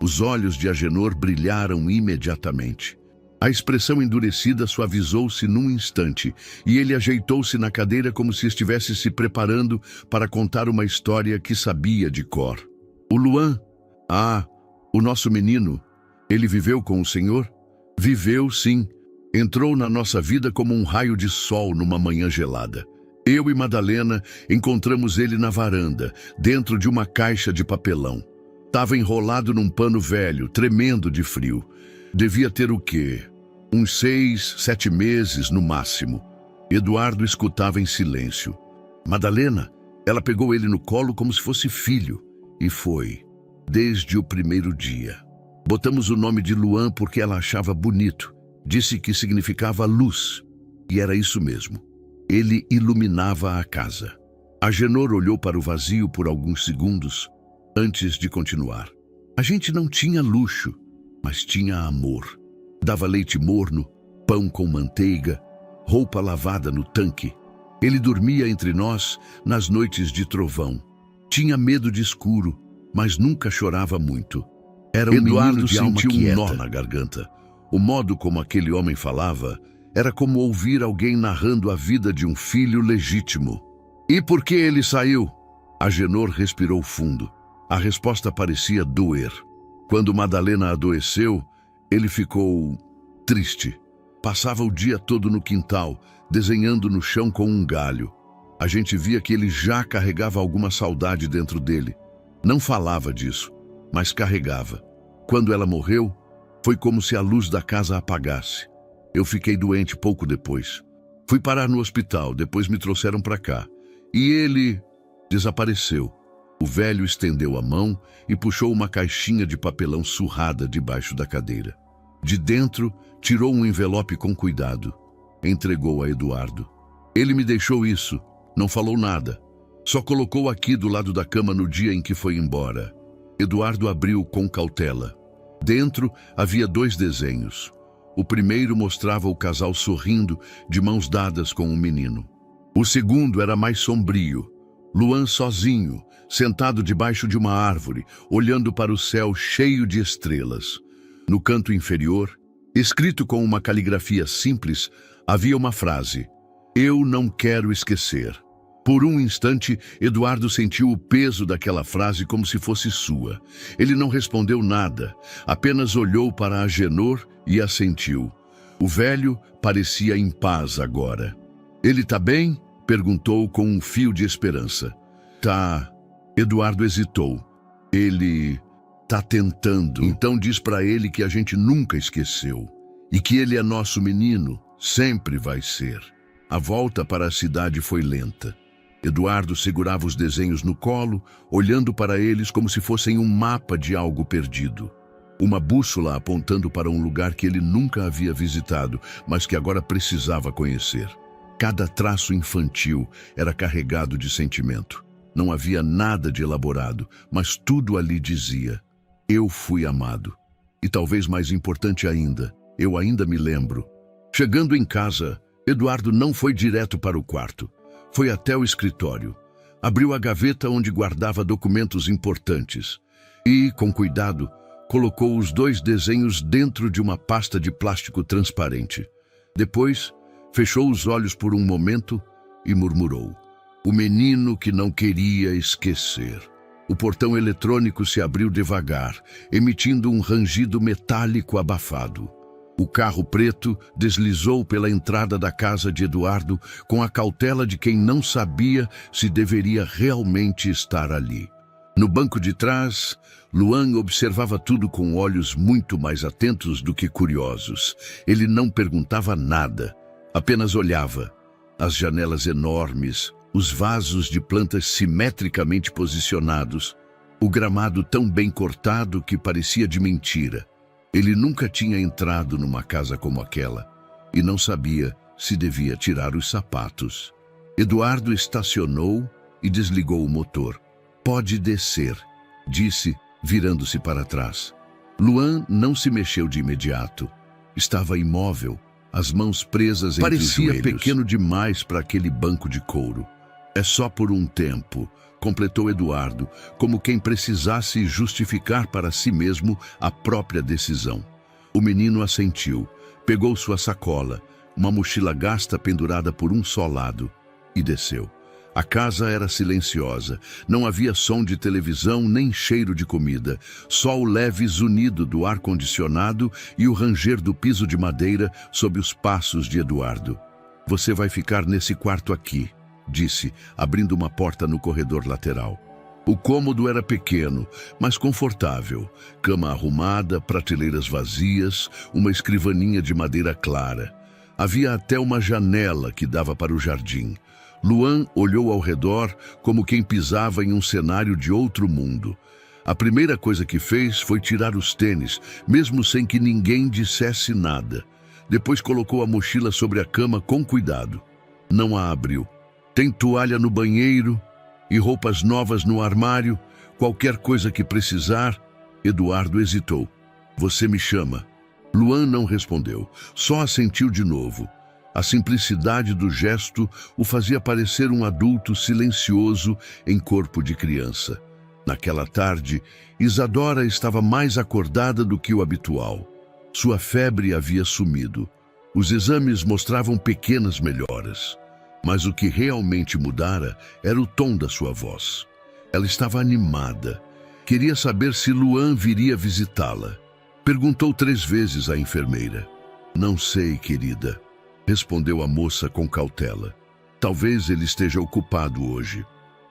Os olhos de Agenor brilharam imediatamente. A expressão endurecida suavizou-se num instante e ele ajeitou-se na cadeira como se estivesse se preparando para contar uma história que sabia de cor. "O Luan? Ah, o nosso menino. Ele viveu com o senhor?" "Viveu, sim. Entrou na nossa vida como um raio de sol numa manhã gelada. Eu e Madalena encontramos ele na varanda, dentro de uma caixa de papelão. Estava enrolado num pano velho, tremendo de frio. Devia ter o quê? Uns 6, 7 meses no máximo." Eduardo escutava em silêncio. Madalena, ela pegou ele no colo como se fosse filho. E foi, desde o primeiro dia. Botamos o nome de Luan porque ela achava bonito. Disse que significava luz. E era isso mesmo. Ele iluminava a casa. Agenor olhou para o vazio por alguns segundos, antes de continuar. "A gente não tinha luxo, mas tinha amor. Dava leite morno, pão com manteiga, roupa lavada no tanque. Ele dormia entre nós nas noites de trovão. Tinha medo de escuro, mas nunca chorava muito. Era um menino de alma quieta." Sentiu um nó na garganta. O modo como aquele homem falava era como ouvir alguém narrando a vida de um filho legítimo. "E por que ele saiu?" Agenor respirou fundo. A resposta parecia doer. Quando Madalena adoeceu, ele ficou triste. Passava o dia todo no quintal, desenhando no chão com um galho. A gente via que ele já carregava alguma saudade dentro dele. Não falava disso, mas carregava. Quando ela morreu, foi como se a luz da casa apagasse. Eu fiquei doente pouco depois. Fui parar no hospital, depois me trouxeram para cá. E ele desapareceu. O velho estendeu a mão e puxou uma caixinha de papelão surrada debaixo da cadeira. De dentro, tirou um envelope com cuidado. Entregou a Eduardo. "Ele me deixou isso. Não falou nada. Só colocou aqui do lado da cama no dia em que foi embora." Eduardo abriu com cautela. Dentro havia 2 desenhos. O primeiro mostrava o casal sorrindo, de mãos dadas com um menino. O segundo era mais sombrio. Luan sozinho, sentado debaixo de uma árvore, olhando para o céu cheio de estrelas. No canto inferior, escrito com uma caligrafia simples, havia uma frase: "Eu não quero esquecer." Por um instante, Eduardo sentiu o peso daquela frase como se fosse sua. Ele não respondeu nada, apenas olhou para Agenor e assentiu. O velho parecia em paz agora. "Ele tá bem?" perguntou com um fio de esperança. "Tá." Eduardo hesitou. "Ele tá tentando. Então diz para ele que a gente nunca esqueceu. E que ele é nosso menino, sempre vai ser." A volta para a cidade foi lenta. Eduardo segurava os desenhos no colo, olhando para eles como se fossem um mapa de algo perdido. Uma bússola apontando para um lugar que ele nunca havia visitado, mas que agora precisava conhecer. Cada traço infantil era carregado de sentimento. Não havia nada de elaborado, mas tudo ali dizia: "Eu fui amado." E talvez mais importante ainda, eu ainda me lembro. Chegando em casa, Eduardo não foi direto para o quarto. Foi até o escritório. Abriu a gaveta onde guardava documentos importantes e, com cuidado, colocou os 2 desenhos dentro de uma pasta de plástico transparente. Depois, fechou os olhos por um momento e murmurou: "O menino que não queria esquecer." O portão eletrônico se abriu devagar, emitindo um rangido metálico abafado. O carro preto deslizou pela entrada da casa de Eduardo com a cautela de quem não sabia se deveria realmente estar ali. No banco de trás, Luan observava tudo com olhos muito mais atentos do que curiosos. Ele não perguntava nada, Apenas olhava. As janelas enormes, os vasos de plantas simetricamente posicionados, o gramado tão bem cortado que parecia de mentira. Ele nunca tinha entrado numa casa como aquela e não sabia se devia tirar os sapatos. Eduardo estacionou e desligou o motor. "Pode descer", disse, virando-se para trás. Luan não se mexeu de imediato. Estava imóvel, as mãos presas entre os joelhos. Parecia pequeno demais para aquele banco de couro. "É só por um tempo", completou Eduardo, como quem precisasse justificar para si mesmo a própria decisão. O menino assentiu, pegou sua sacola, uma mochila gasta pendurada por um só lado, e desceu. A casa era silenciosa, não havia som de televisão nem cheiro de comida, só o leve zunido do ar-condicionado e o ranger do piso de madeira sob os passos de Eduardo. "Você vai ficar nesse quarto aqui", disse, abrindo uma porta no corredor lateral. O cômodo era pequeno, mas confortável. Cama arrumada, prateleiras vazias, uma escrivaninha de madeira clara. Havia até uma janela que dava para o jardim. Luan olhou ao redor como quem pisava em um cenário de outro mundo. A primeira coisa que fez foi tirar os tênis, mesmo sem que ninguém dissesse nada. Depois colocou a mochila sobre a cama com cuidado. Não a abriu. "Tem toalha no banheiro e roupas novas no armário, qualquer coisa que precisar." Eduardo hesitou. "Você me chama." Luan não respondeu, só assentiu de novo. A simplicidade do gesto o fazia parecer um adulto silencioso em corpo de criança. Naquela tarde, Isadora estava mais acordada do que o habitual. Sua febre havia sumido. Os exames mostravam pequenas melhoras. Mas o que realmente mudara era o tom da sua voz. Ela estava animada. Queria saber se Luan viria visitá-la. Perguntou 3 vezes à enfermeira. "Não sei, querida", respondeu a moça com cautela. "Talvez ele esteja ocupado hoje."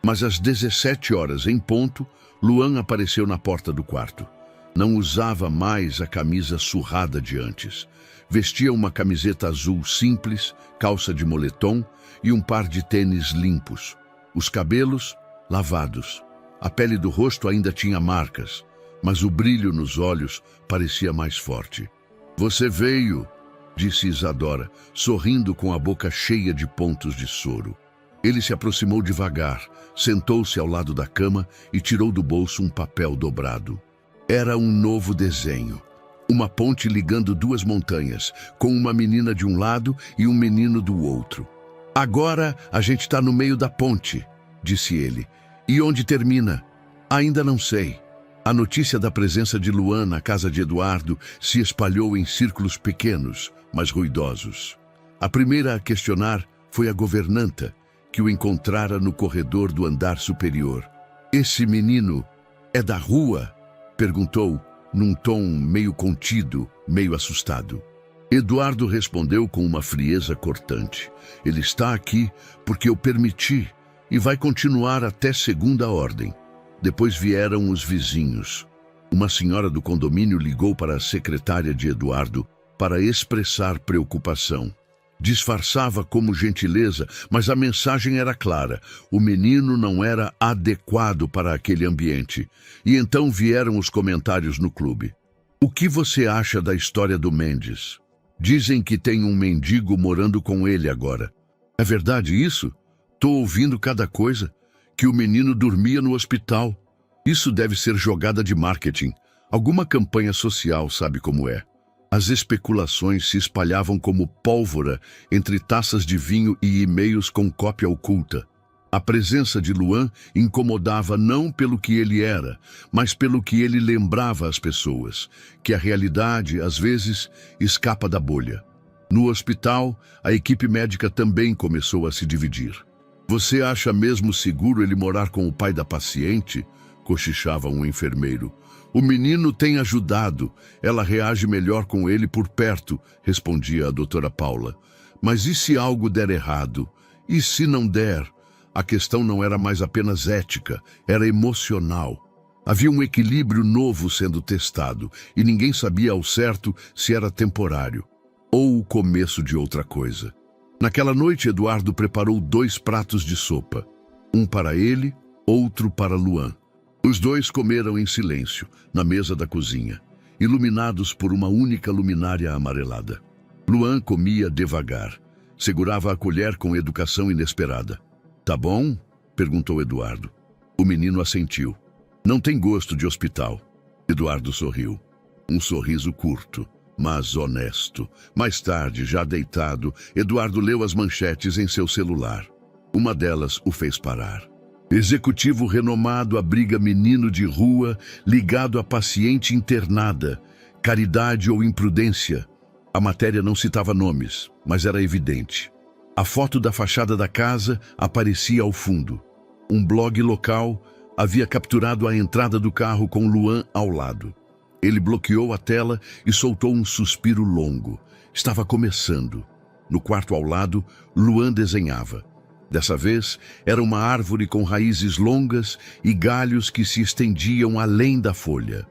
Mas às 17 horas em ponto, Luan apareceu na porta do quarto. Não usava mais a camisa surrada de antes. Vestia uma camiseta azul simples, calça de moletom e um par de tênis limpos. Os cabelos, lavados. A pele do rosto ainda tinha marcas, mas o brilho nos olhos parecia mais forte. "Você veio", disse Isadora, sorrindo com a boca cheia de pontos de soro. Ele se aproximou devagar, sentou-se ao lado da cama e tirou do bolso um papel dobrado. Era um novo desenho. Uma ponte ligando 2 montanhas, com uma menina de um lado e um menino do outro. "Agora a gente está no meio da ponte", disse ele. "E onde termina? Ainda não sei." A notícia da presença de Luan na casa de Eduardo se espalhou em círculos pequenos, mas ruidosos. A primeira a questionar foi a governanta, que o encontrara no corredor do andar superior. "Esse menino é da rua?", perguntou, num tom meio contido, meio assustado. Eduardo respondeu com uma frieza cortante. "Ele está aqui porque eu permiti e vai continuar até segunda ordem." Depois vieram os vizinhos. Uma senhora do condomínio ligou para a secretária de Eduardo para expressar preocupação. Disfarçava como gentileza, mas a mensagem era clara. O menino não era adequado para aquele ambiente. E então vieram os comentários no clube. "O que você acha da história do Mendes? Dizem que tem um mendigo morando com ele agora. É verdade isso? Tô ouvindo cada coisa. Que o menino dormia no hospital. Isso deve ser jogada de marketing. Alguma campanha social, sabe como é." As especulações se espalhavam como pólvora entre taças de vinho e e-mails com cópia oculta. A presença de Luan incomodava não pelo que ele era, mas pelo que ele lembrava às pessoas, que a realidade, às vezes, escapa da bolha. No hospital, a equipe médica também começou a se dividir. "Você acha mesmo seguro ele morar com o pai da paciente?", cochichava um enfermeiro. "O menino tem ajudado. Ela reage melhor com ele por perto", respondia a doutora Paula. "Mas e se algo der errado? E se não der?" A questão não era mais apenas ética, era emocional. Havia um equilíbrio novo sendo testado, e ninguém sabia ao certo se era temporário ou o começo de outra coisa. Naquela noite, Eduardo preparou 2 pratos de sopa. Um para ele, outro para Luan. Os 2 comeram em silêncio, na mesa da cozinha, iluminados por uma única luminária amarelada. Luan comia devagar. Segurava a colher com educação inesperada. "Tá bom?" perguntou Eduardo. O menino assentiu. "Não tem gosto de hospital." Eduardo sorriu. Um sorriso curto, mas honesto. Mais tarde, já deitado, Eduardo leu as manchetes em seu celular. Uma delas o fez parar. Executivo renomado abriga menino de rua ligado a paciente internada. Caridade ou imprudência? A matéria não citava nomes, mas era evidente. A foto da fachada da casa aparecia ao fundo. Um blog local havia capturado a entrada do carro com Luan ao lado. Ele bloqueou a tela e soltou um suspiro longo. Estava começando. No quarto ao lado, Luan desenhava. Dessa vez, era uma árvore com raízes longas e galhos que se estendiam além da folha.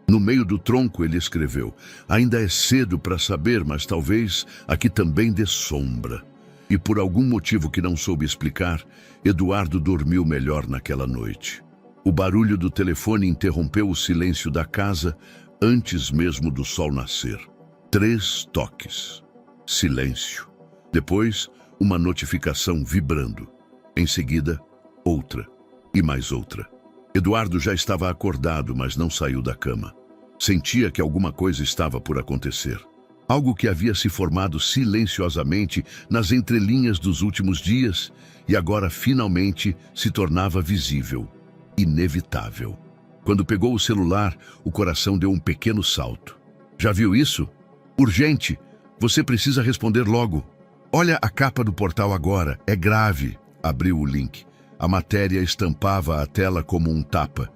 No meio do tronco, ele escreveu: "Ainda é cedo para saber, mas talvez aqui também dê sombra." E por algum motivo que não soube explicar, Eduardo dormiu melhor naquela noite. O barulho do telefone interrompeu o silêncio da casa antes mesmo do sol nascer. 3 toques. Silêncio. Depois, uma notificação vibrando. Em seguida, outra. E mais outra. Eduardo já estava acordado, mas não saiu da cama. Sentia que alguma coisa estava por acontecer. Algo que havia se formado silenciosamente nas entrelinhas dos últimos dias e agora finalmente se tornava visível, inevitável. Quando pegou o celular, o coração deu um pequeno salto. "Já viu isso? Urgente! Você precisa responder logo. Olha a capa do portal agora, é grave." Abriu o link. A matéria estampava a tela como um tapa.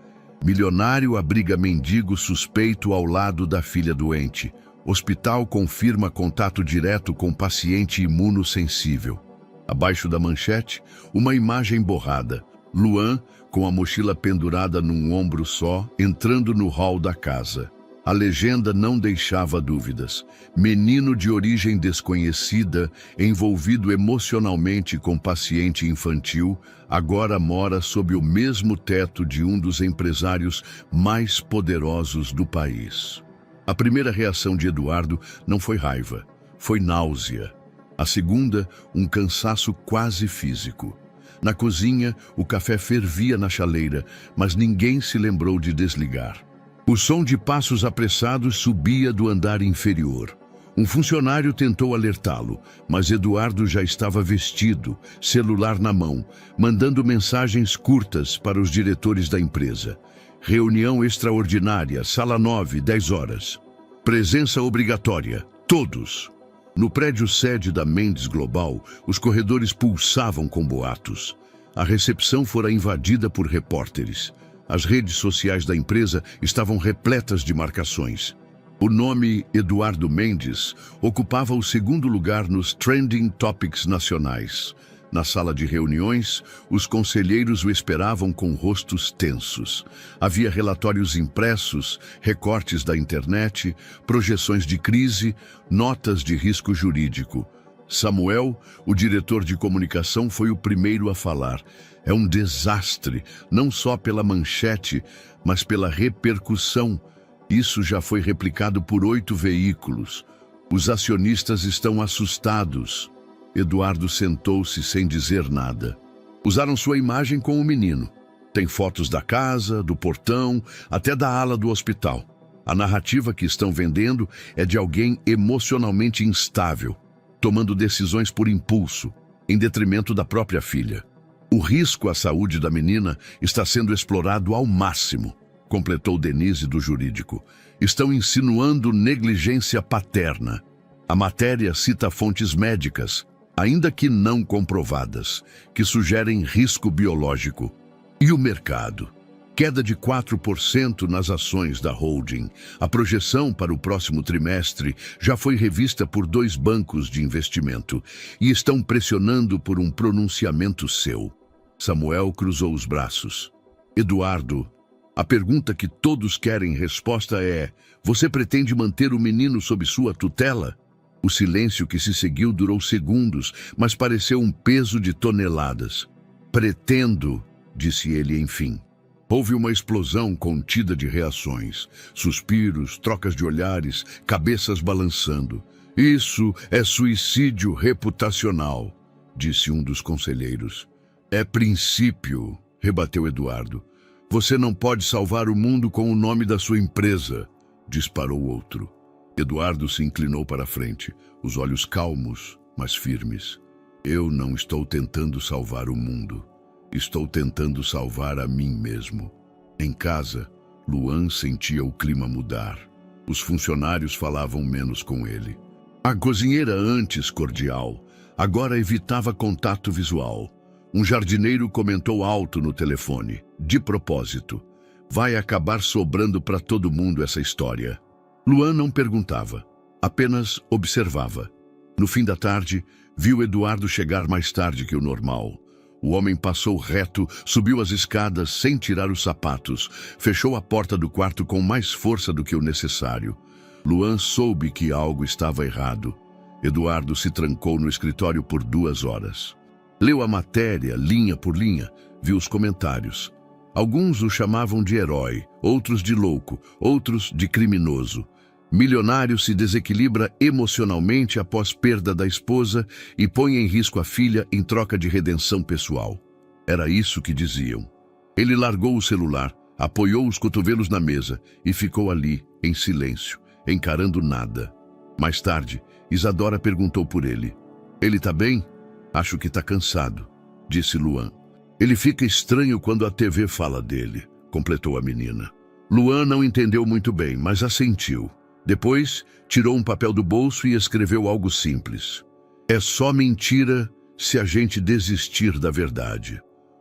"Milionário abriga mendigo suspeito ao lado da filha doente. Hospital confirma contato direto com paciente imunossensível." Abaixo da manchete, uma imagem borrada. Luan, com a mochila pendurada num ombro só, entrando no hall da casa. A legenda não deixava dúvidas. Menino de origem desconhecida, envolvido emocionalmente com paciente infantil, agora mora sob o mesmo teto de um dos empresários mais poderosos do país. A primeira reação de Eduardo não foi raiva, foi náusea. A segunda, um cansaço quase físico. Na cozinha, o café fervia na chaleira, mas ninguém se lembrou de desligar. O som de passos apressados subia do andar inferior. Um funcionário tentou alertá-lo, mas Eduardo já estava vestido, celular na mão, mandando mensagens curtas para os diretores da empresa. Reunião extraordinária, sala 9, 10 horas. Presença obrigatória, todos. No prédio sede da Mendes Global, os corredores pulsavam com boatos. A recepção fora invadida por repórteres. As redes sociais da empresa estavam repletas de marcações. O nome Eduardo Mendes ocupava o 2º lugar nos Trending Topics nacionais. Na sala de reuniões, os conselheiros o esperavam com rostos tensos. Havia relatórios impressos, recortes da internet, projeções de crise, notas de risco jurídico. Samuel, o diretor de comunicação, foi o primeiro a falar. "É um desastre, não só pela manchete, mas pela repercussão. Isso já foi replicado por 8 veículos. Os acionistas estão assustados." Eduardo sentou-se sem dizer nada. Usaram sua imagem com o menino. Tem fotos da casa, do portão, até da ala do hospital. A narrativa que estão vendendo é de alguém emocionalmente instável, tomando decisões por impulso, em detrimento da própria filha. "O risco à saúde da menina está sendo explorado ao máximo", completou Denise do jurídico. "Estão insinuando negligência paterna." A matéria cita fontes médicas, ainda que não comprovadas, que sugerem risco biológico. E o mercado? Queda de 4% nas ações da holding. A projeção para o próximo trimestre já foi revista por 2 bancos de investimento e estão pressionando por um pronunciamento seu. Samuel cruzou os braços. "Eduardo, a pergunta que todos querem resposta é: você pretende manter o menino sob sua tutela?" O silêncio que se seguiu durou segundos, mas pareceu um peso de toneladas. Pretendo, disse ele enfim. Houve uma explosão contida de reações, suspiros, trocas de olhares, cabeças balançando. Isso é suicídio reputacional, disse um dos conselheiros. É princípio, rebateu Eduardo. Você não pode salvar o mundo com o nome da sua empresa, disparou outro. Eduardo se inclinou para a frente, os olhos calmos, mas firmes. Eu não estou tentando salvar o mundo. Estou tentando salvar a mim mesmo. Em casa, Luan sentia o clima mudar. Os funcionários falavam menos com ele. A cozinheira, antes cordial, agora evitava contato visual. Um jardineiro comentou alto no telefone, de propósito. Vai acabar sobrando para todo mundo essa história. Luan não perguntava, apenas observava. No fim da tarde, viu Eduardo chegar mais tarde que o normal. O homem passou reto, subiu as escadas sem tirar os sapatos, fechou a porta do quarto com mais força do que o necessário. Luan soube que algo estava errado. Eduardo se trancou no escritório por 2 horas. Leu a matéria, linha por linha, viu os comentários. Alguns o chamavam de herói, outros de louco, outros de criminoso. Milionário se desequilibra emocionalmente após perda da esposa e põe em risco a filha em troca de redenção pessoal. Era isso que diziam. Ele largou o celular, apoiou os cotovelos na mesa e ficou ali, em silêncio, encarando nada. Mais tarde, Isadora perguntou por ele. Ele tá bem? Acho que tá cansado, disse Luan. Ele fica estranho quando a TV fala dele, completou a menina. Luan não entendeu muito bem, mas assentiu. Depois, tirou um papel do bolso e escreveu algo simples. É só mentira se a gente desistir da verdade.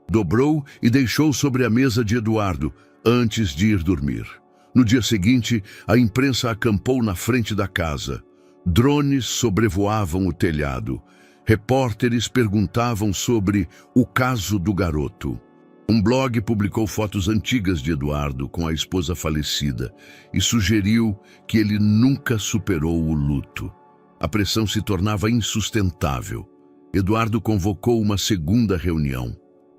Dobrou e deixou sobre a mesa de Eduardo, antes de ir dormir. No dia seguinte, a imprensa acampou na frente da casa. Drones sobrevoavam o telhado. Repórteres perguntavam sobre o caso do garoto. Um blog publicou fotos antigas de Eduardo com a esposa falecida e sugeriu que ele nunca superou o luto. A pressão se tornava insustentável. Eduardo convocou uma segunda reunião,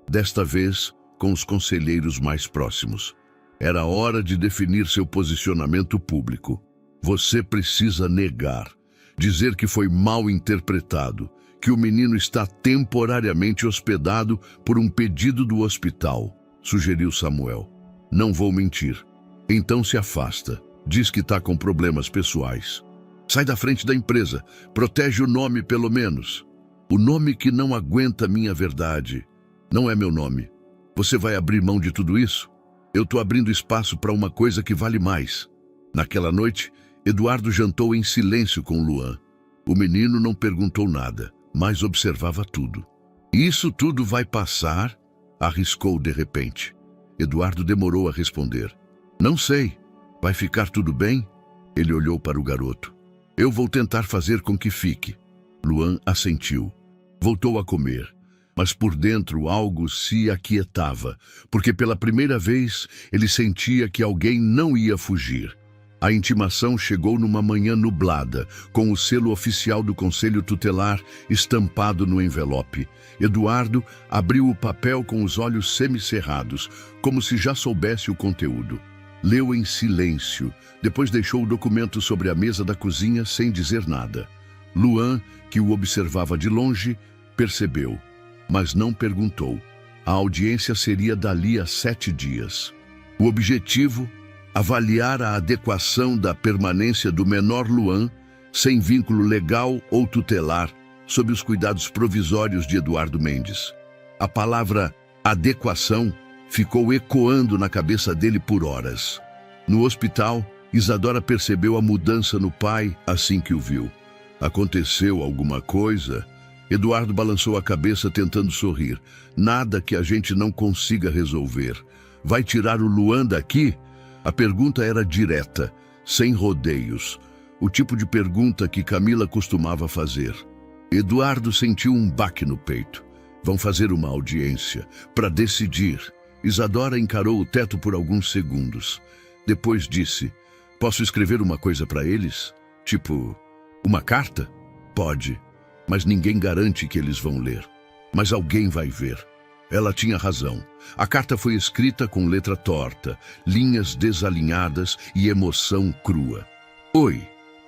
desta vez com os conselheiros mais próximos. Era hora de definir seu posicionamento público. Você precisa negar, dizer que foi mal interpretado, que o menino está temporariamente hospedado por um pedido do hospital, sugeriu Samuel. Não vou mentir. Então se afasta. Diz que está com problemas pessoais. Sai da frente da empresa. Protege o nome, pelo menos. O nome que não aguenta minha verdade. Não é meu nome. Você vai abrir mão de tudo isso? Eu estou abrindo espaço para uma coisa que vale mais. Naquela noite, Eduardo jantou em silêncio com Luan. O menino não perguntou nada, mas observava tudo. Isso tudo vai passar? Arriscou de repente. Eduardo demorou a responder. Não sei. Vai ficar tudo bem? Ele olhou para o garoto. Eu vou tentar fazer com que fique. Luan assentiu. Voltou a comer. Mas por dentro algo se aquietava, porque pela primeira vez ele sentia que alguém não ia fugir. A intimação chegou numa manhã nublada, com o selo oficial do Conselho Tutelar estampado no envelope. Eduardo abriu o papel com os olhos semicerrados, como se já soubesse o conteúdo. Leu em silêncio, depois deixou o documento sobre a mesa da cozinha sem dizer nada. Luan, que o observava de longe, percebeu, mas não perguntou. A audiência seria dali a 7 dias. O objetivo: avaliar a adequação da permanência do menor Luan, sem vínculo legal ou tutelar, sob os cuidados provisórios de Eduardo Mendes. A palavra adequação ficou ecoando na cabeça dele por horas. No hospital, Isadora percebeu a mudança no pai assim que o viu. Aconteceu alguma coisa? Eduardo balançou a cabeça tentando sorrir. Nada que a gente não consiga resolver. Vai tirar o Luan daqui? A pergunta era direta, sem rodeios. O tipo de pergunta que Camila costumava fazer. Eduardo sentiu um baque no peito. Vão fazer uma audiência para decidir. Isadora encarou o teto por alguns segundos. Depois disse: posso escrever uma coisa para eles? Tipo, uma carta? Pode, mas ninguém garante que eles vão ler. Mas alguém vai ver. Ela tinha razão. A carta foi escrita com letra torta, linhas desalinhadas e emoção crua. Oi,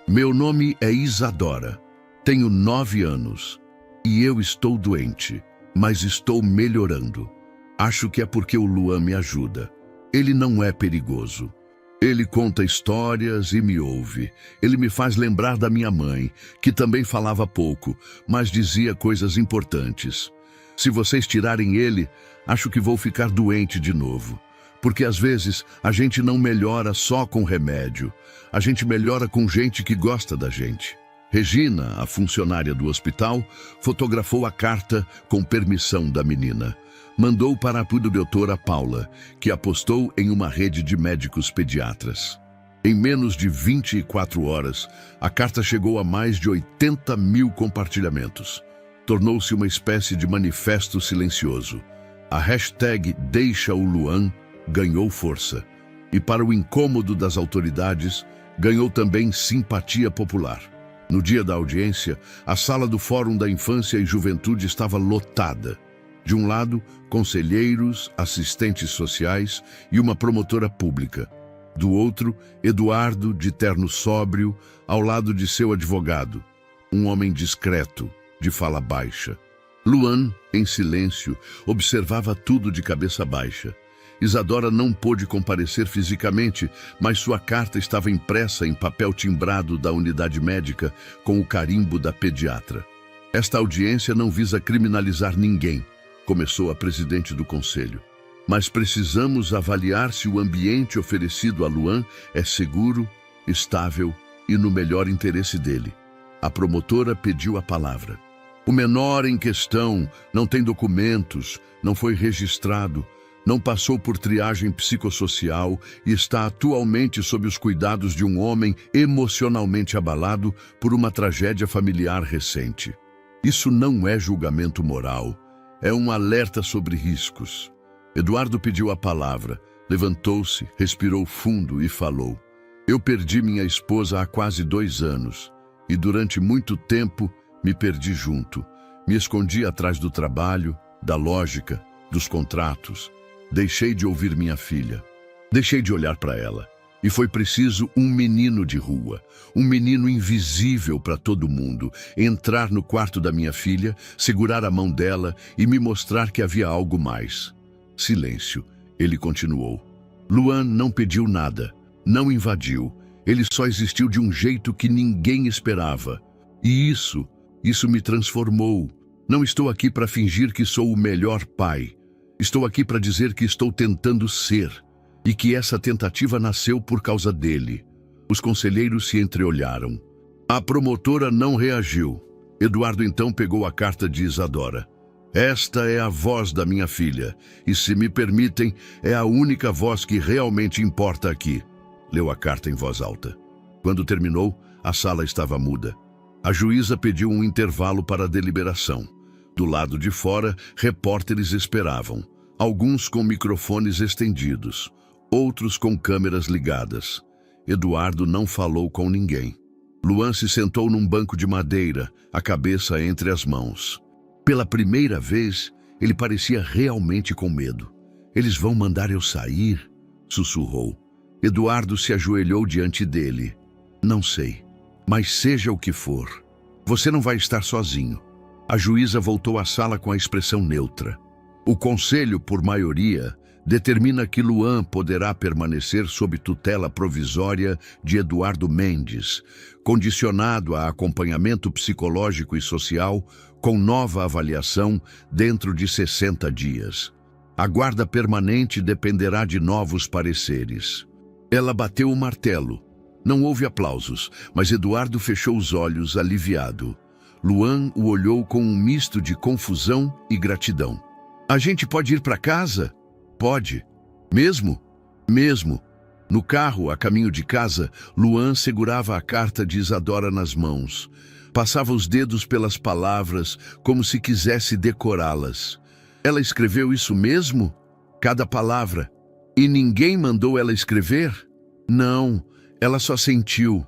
meu nome é Isadora. Tenho 9 anos e eu estou doente, mas estou melhorando. Acho que é porque o Luan me ajuda. Ele não é perigoso. Ele conta histórias e me ouve. Ele me faz lembrar da minha mãe, que também falava pouco, mas dizia coisas importantes. Se vocês tirarem ele, acho que vou ficar doente de novo. Porque às vezes a gente não melhora só com remédio. A gente melhora com gente que gosta da gente. Regina, a funcionária do hospital, fotografou a carta com permissão da menina. Mandou para a doutora Paula, que a postou em uma rede de médicos pediatras. Em menos de 24 horas, a carta chegou a mais de 80 mil compartilhamentos. Tornou-se uma espécie de manifesto silencioso. A hashtag Deixa o Luan ganhou força. E para o incômodo das autoridades, ganhou também simpatia popular. No dia da audiência, a sala do Fórum da Infância e Juventude estava lotada. De um lado, conselheiros, assistentes sociais e uma promotora pública. Do outro, Eduardo, de terno sóbrio, ao lado de seu advogado. Um homem discreto, de fala baixa. Luan, em silêncio, observava tudo de cabeça baixa. Isadora não pôde comparecer fisicamente, mas sua carta estava impressa em papel timbrado da unidade médica com o carimbo da pediatra. Esta audiência não visa criminalizar ninguém, começou a presidente do conselho. Mas precisamos avaliar se o ambiente oferecido a Luan é seguro, estável e no melhor interesse dele. A promotora pediu a palavra. O menor em questão não tem documentos, não foi registrado, não passou por triagem psicossocial e está atualmente sob os cuidados de um homem emocionalmente abalado por uma tragédia familiar recente. Isso não é julgamento moral, é um alerta sobre riscos. Eduardo pediu a palavra, levantou-se, respirou fundo e falou. Eu perdi minha esposa há quase 2 anos e durante muito tempo me perdi junto. Me escondi atrás do trabalho, da lógica, dos contratos. Deixei de ouvir minha filha. Deixei de olhar para ela. E foi preciso um menino de rua, um menino invisível para todo mundo, entrar no quarto da minha filha, segurar a mão dela e me mostrar que havia algo mais. Silêncio. Ele continuou. Luan não pediu nada, não invadiu. Ele só existiu de um jeito que ninguém esperava. E isso me transformou. Não estou aqui para fingir que sou o melhor pai. Estou aqui para dizer que estou tentando ser, e que essa tentativa nasceu por causa dele. Os conselheiros se entreolharam. A promotora não reagiu. Eduardo então pegou a carta de Isadora. Esta é a voz da minha filha, e se me permitem, é a única voz que realmente importa aqui. Leu a carta em voz alta. Quando terminou, a sala estava muda. A juíza pediu um intervalo para a deliberação. Do lado de fora, repórteres esperavam, alguns com microfones estendidos, outros com câmeras ligadas. Eduardo não falou com ninguém. Luan se sentou num banco de madeira, a cabeça entre as mãos. Pela primeira vez, ele parecia realmente com medo. Eles vão mandar eu sair? Sussurrou. Eduardo se ajoelhou diante dele. Não sei, mas seja o que for, você não vai estar sozinho. A juíza voltou à sala com a expressão neutra. O conselho, por maioria, determina que Luan poderá permanecer sob tutela provisória de Eduardo Mendes, condicionado a acompanhamento psicológico e social com nova avaliação dentro de 60 dias. A guarda permanente dependerá de novos pareceres. Ela bateu o martelo. Não houve aplausos, mas Eduardo fechou os olhos, aliviado. Luan o olhou com um misto de confusão e gratidão. A gente pode ir para casa? Pode. Mesmo? Mesmo. No carro, a caminho de casa, Luan segurava a carta de Isadora nas mãos. Passava os dedos pelas palavras, como se quisesse decorá-las. Ela escreveu isso mesmo? Cada palavra. E ninguém mandou ela escrever? Não, ela só sentiu.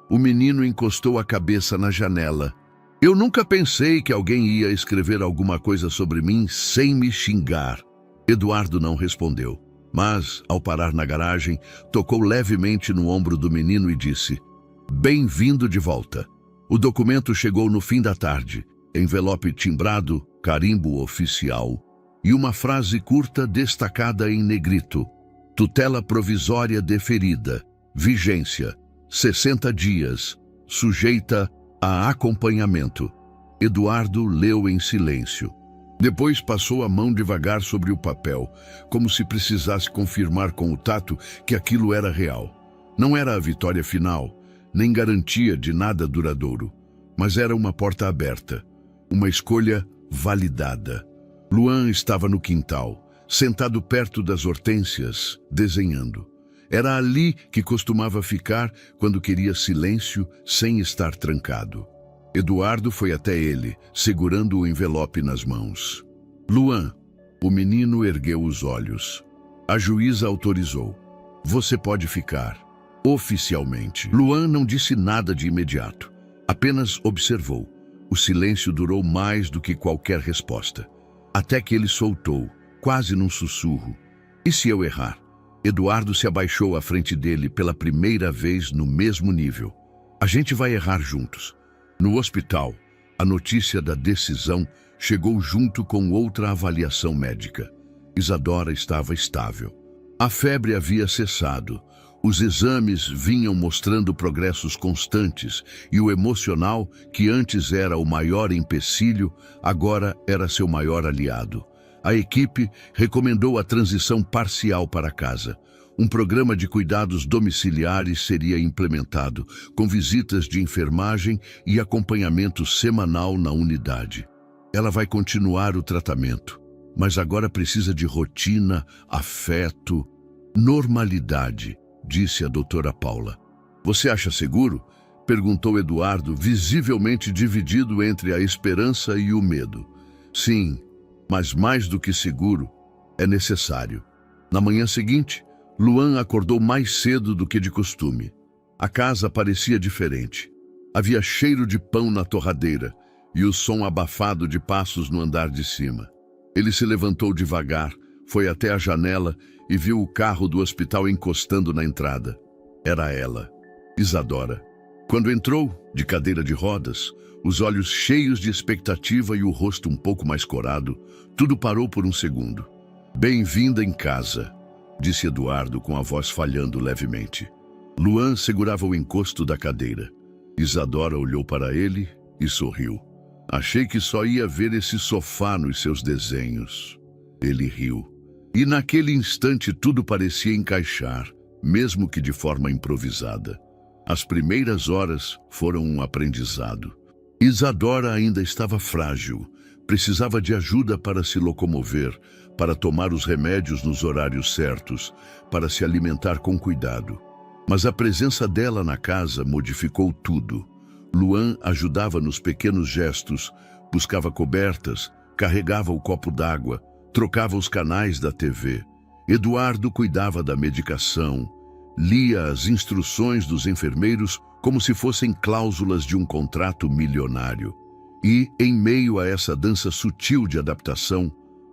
O menino encostou a cabeça na janela. Eu nunca pensei que alguém ia escrever alguma coisa sobre mim sem me xingar. Eduardo não respondeu, mas, ao parar na garagem, tocou levemente no ombro do menino e disse: "Bem-vindo de volta." O documento chegou no fim da tarde, envelope timbrado, carimbo oficial, e uma frase curta destacada em negrito: "Tutela provisória deferida, vigência, 60 dias, sujeita a acompanhamento." Eduardo leu em silêncio. Depois passou a mão devagar sobre o papel, como se precisasse confirmar com o tato que aquilo era real. Não era a vitória final, nem garantia de nada duradouro, mas era uma porta aberta, uma escolha validada. Luan estava no quintal, sentado perto das hortênsias, desenhando. Era ali que costumava ficar quando queria silêncio sem estar trancado. Eduardo foi até ele, segurando o envelope nas mãos. "Luan." O menino ergueu os olhos. A juíza autorizou. "Você pode ficar." Oficialmente. Luan não disse nada de imediato. Apenas observou. O silêncio durou mais do que qualquer resposta. Até que ele soltou, quase num sussurro: "E se eu errar?" Eduardo se abaixou à frente dele pela primeira vez no mesmo nível. "A gente vai errar juntos." No hospital, a notícia da decisão chegou junto com outra avaliação médica. Isadora estava estável. A febre havia cessado. Os exames vinham mostrando progressos constantes e o emocional, que antes era o maior empecilho, agora era seu maior aliado. A equipe recomendou a transição parcial para casa. Um programa de cuidados domiciliares seria implementado, com visitas de enfermagem e acompanhamento semanal na unidade. Ela vai continuar o tratamento, mas agora precisa de rotina, afeto, normalidade, disse a doutora Paula. "Você acha seguro?" perguntou Eduardo, visivelmente dividido entre a esperança e o medo. "Sim, mas mais do que seguro, é necessário." Na manhã seguinte, Luan acordou mais cedo do que de costume. A casa parecia diferente. Havia cheiro de pão na torradeira e o som abafado de passos no andar de cima. Ele se levantou devagar, foi até a janela e viu o carro do hospital encostando na entrada. Era ela, Isadora. Quando entrou, de cadeira de rodas, os olhos cheios de expectativa e o rosto um pouco mais corado, tudo parou por um segundo. "Bem-vinda em casa", disse Eduardo com a voz falhando levemente. Luan segurava o encosto da cadeira. Isadora olhou para ele e sorriu. "Achei que só ia ver esse sofá nos seus desenhos." Ele riu. E naquele instante tudo parecia encaixar, mesmo que de forma improvisada. As primeiras horas foram um aprendizado. Isadora ainda estava frágil. Precisava de ajuda para se locomover, para tomar os remédios nos horários certos, para se alimentar com cuidado. Mas a presença dela na casa modificou tudo. Luan ajudava nos pequenos gestos, buscava cobertas, carregava o copo d'água, trocava os canais da TV. Eduardo cuidava da medicação, lia as instruções dos enfermeiros como se fossem cláusulas de um contrato milionário. E, em meio a essa dança sutil de adaptação,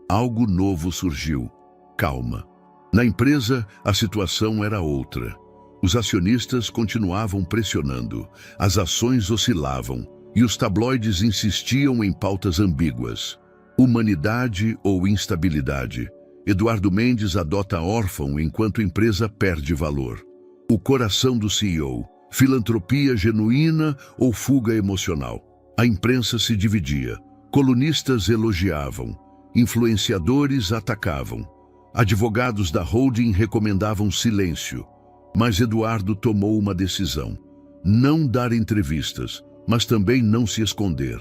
algo novo surgiu: calma. Na empresa, a situação era outra. Os acionistas continuavam pressionando, as ações oscilavam e os tabloides insistiam em pautas ambíguas. Humanidade ou instabilidade? Eduardo Mendes adota órfão enquanto empresa perde valor. O coração do CEO: filantropia genuína ou fuga emocional? A imprensa se dividia. Colunistas elogiavam, influenciadores atacavam. Advogados da holding recomendavam silêncio. Mas Eduardo tomou uma decisão: não dar entrevistas, mas também não se esconder.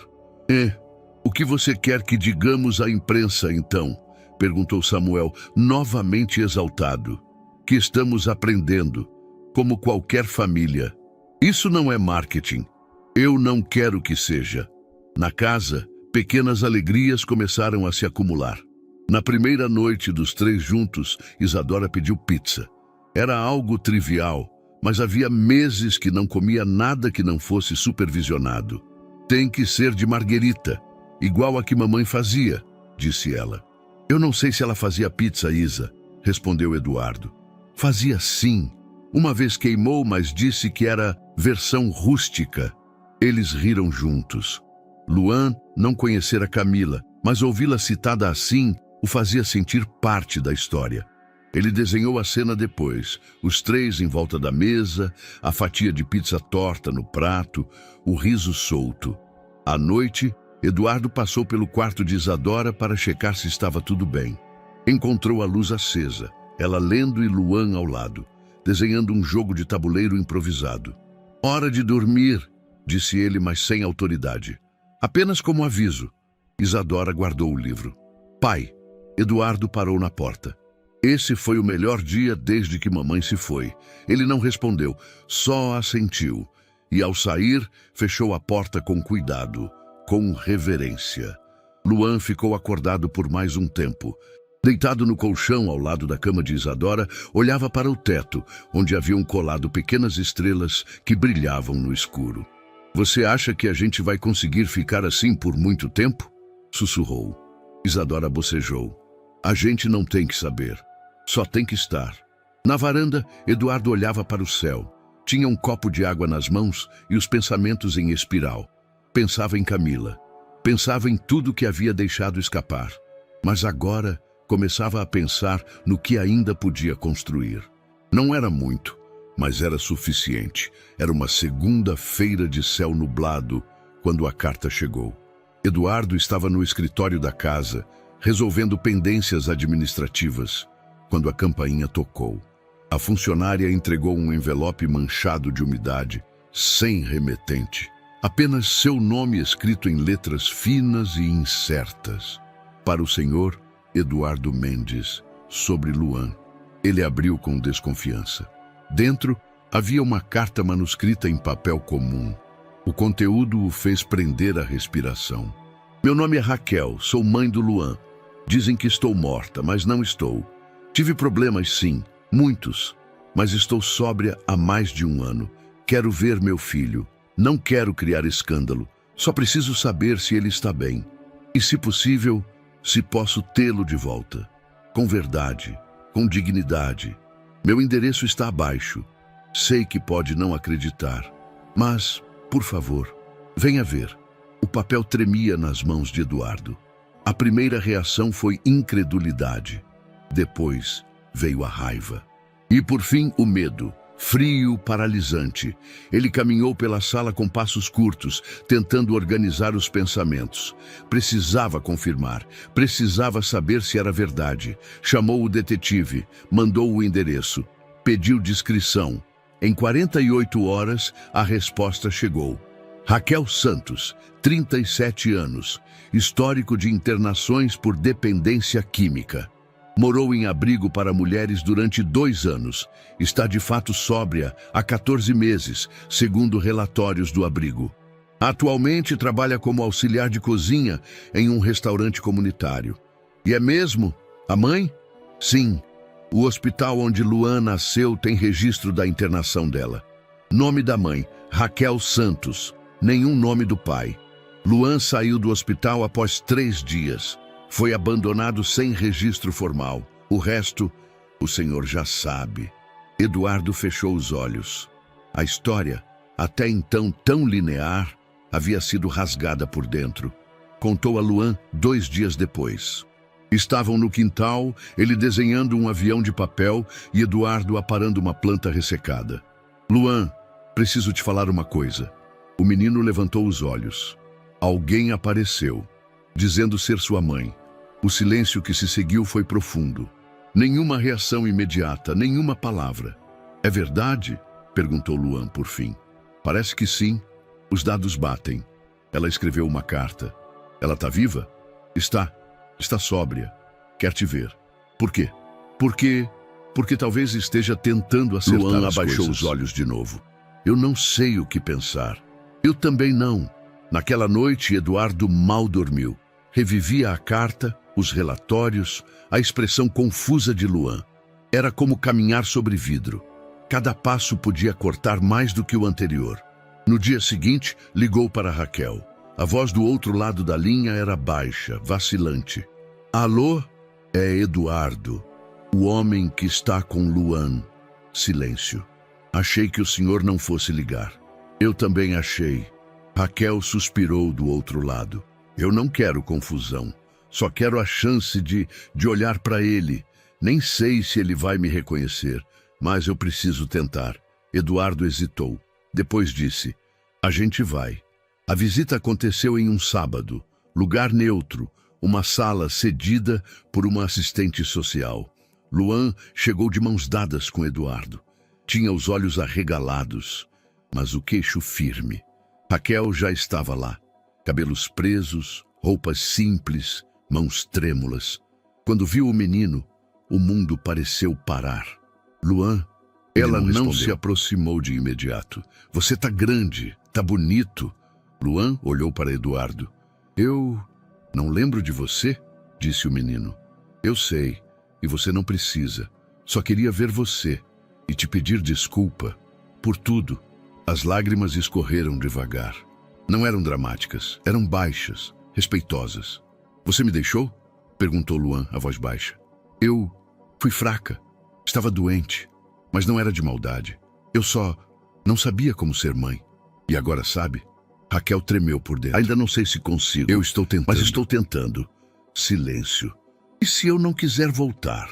O que você quer que digamos à imprensa, então?" perguntou Samuel, novamente exaltado. "Que estamos aprendendo, como qualquer família. Isso não é marketing. Eu não quero que seja." Na casa, pequenas alegrias começaram a se acumular. Na primeira noite dos três juntos, Isadora pediu pizza. Era algo trivial, mas havia meses que não comia nada que não fosse supervisionado. Tem que ser de marguerita, igual a que mamãe fazia, disse ela. Eu não sei se ela fazia pizza, Isa, respondeu Eduardo. Fazia sim. Uma vez queimou, mas disse que era versão rústica. Eles riram juntos. Luan não conhecera Camila, mas ouvi-la citada assim o fazia sentir parte da história. Ele desenhou a cena depois, os três em volta da mesa, a fatia de pizza torta no prato, o riso solto. À noite, Eduardo passou pelo quarto de Isadora para checar se estava tudo bem. Encontrou a luz acesa, ela lendo e Luan ao lado, desenhando um jogo de tabuleiro improvisado. Hora de dormir, disse ele, mas sem autoridade. Apenas como aviso. Isadora guardou o livro. Pai, Eduardo parou na porta. Esse foi o melhor dia desde que mamãe se foi. Ele não respondeu, só assentiu. E ao sair, fechou a porta com cuidado, com reverência. Luan ficou acordado por mais um tempo. Deitado no colchão ao lado da cama de Isadora, olhava para o teto, onde haviam colado pequenas estrelas que brilhavam no escuro. Você acha que a gente vai conseguir ficar assim por muito tempo? Sussurrou. Isadora bocejou. A gente não tem que saber. Só tem que estar. Na varanda, Eduardo olhava para o céu. Tinha um copo de água nas mãos e os pensamentos em espiral. Pensava em Camila. Pensava em tudo que havia deixado escapar. Mas agora começava a pensar no que ainda podia construir. Não era muito, mas era suficiente. Era uma segunda-feira de céu nublado quando a carta chegou. Eduardo estava no escritório da casa, resolvendo pendências administrativas, quando a campainha tocou. A funcionária entregou um envelope manchado de umidade, sem remetente. Apenas seu nome escrito em letras finas e incertas. Para o senhor Eduardo Mendes, sobre Luan. Ele abriu com desconfiança. Dentro havia uma carta manuscrita em papel comum. O conteúdo o fez prender a respiração. Meu nome é Raquel, sou mãe do Luan. Dizem que estou morta, mas não estou. Tive problemas, sim, muitos, mas estou sóbria há mais de um ano. Quero ver meu filho. Não quero criar escândalo. Só preciso saber se ele está bem. E, se possível, se posso tê-lo de volta. Com verdade, com dignidade. Meu endereço está abaixo. Sei que pode não acreditar. Mas, por favor, venha ver. O papel tremia nas mãos de Eduardo. A primeira reação foi incredulidade. Depois veio a raiva. E, por fim, o medo. Frio, paralisante. Ele caminhou pela sala com passos curtos, tentando organizar os pensamentos. Precisava confirmar. Precisava saber se era verdade. Chamou o detetive. Mandou o endereço. Pediu descrição. Em 48 horas, a resposta chegou. Raquel Santos, 37 anos. Histórico de internações por dependência química. Morou em abrigo para mulheres durante 2 anos. Está de fato sóbria há 14 meses, segundo relatórios do abrigo. Atualmente trabalha como auxiliar de cozinha em um restaurante comunitário. E é mesmo? A mãe? Sim. O hospital onde Luan nasceu tem registro da internação dela. Nome da mãe, Raquel Santos. Nenhum nome do pai. Luan saiu do hospital após 3 dias. Foi abandonado sem registro formal. O resto, o senhor já sabe. Eduardo fechou os olhos. A história, até então tão linear, havia sido rasgada por dentro. Contou a Luan 2 dias depois. Estavam no quintal, ele desenhando um avião de papel e Eduardo aparando uma planta ressecada. Luan, preciso te falar uma coisa. O menino levantou os olhos. Alguém apareceu, dizendo ser sua mãe. O silêncio que se seguiu foi profundo. Nenhuma reação imediata, nenhuma palavra. É verdade? Perguntou Luan por fim. Parece que sim. Os dados batem. Ela escreveu uma carta. Ela está viva? Está. Está sóbria. Quer te ver. Por quê? Porque talvez esteja tentando acertar as coisas. Luan abaixou os olhos de novo. Eu não sei o que pensar. Eu também não. Naquela noite, Eduardo mal dormiu. Revivia a carta, os relatórios, a expressão confusa de Luan. Era como caminhar sobre vidro. Cada passo podia cortar mais do que o anterior. No dia seguinte, ligou para Raquel. A voz do outro lado da linha era baixa, vacilante. Alô? É Eduardo, o homem que está com Luan. Silêncio. Achei que o senhor não fosse ligar. Eu também achei. Raquel suspirou do outro lado. Eu não quero confusão. Só quero a chance de olhar para ele. Nem sei se ele vai me reconhecer, mas eu preciso tentar. Eduardo hesitou. Depois disse: a gente vai. A visita aconteceu em um sábado, lugar neutro, uma sala cedida por uma assistente social. Luan chegou de mãos dadas com Eduardo. Tinha os olhos arregalados, mas o queixo firme. Raquel já estava lá. Cabelos presos, roupas simples, mãos trêmulas. Quando viu o menino, o mundo pareceu parar. Luan, ela não se aproximou de imediato. Você tá grande, tá bonito. Luan olhou para Eduardo. Eu não lembro de você, disse o menino. Eu sei, e você não precisa. Só queria ver você e te pedir desculpa por tudo. As lágrimas escorreram devagar. Não eram dramáticas, eram baixas, respeitosas. Você me deixou? Perguntou Luan, a voz baixa. Eu fui fraca, estava doente, mas não era de maldade. Eu só não sabia como ser mãe. E agora sabe? Raquel tremeu por dentro. Ainda não sei se consigo. Eu estou tentando. Mas estou tentando. Silêncio. E se eu não quiser voltar?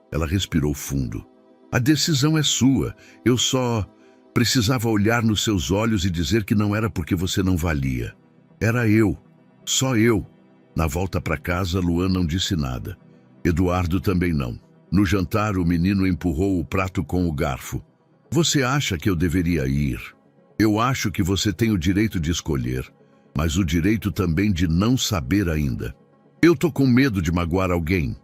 Ela respirou fundo. A decisão é sua. Eu só precisava olhar nos seus olhos e dizer que não era porque você não valia. Era eu. Só eu. Na volta para casa, Luan não disse nada. Eduardo também não. No jantar, o menino empurrou o prato com o garfo. Você acha que eu deveria ir? Eu acho que você tem o direito de escolher, mas o direito também de não saber ainda. Eu tô com medo de magoar alguém.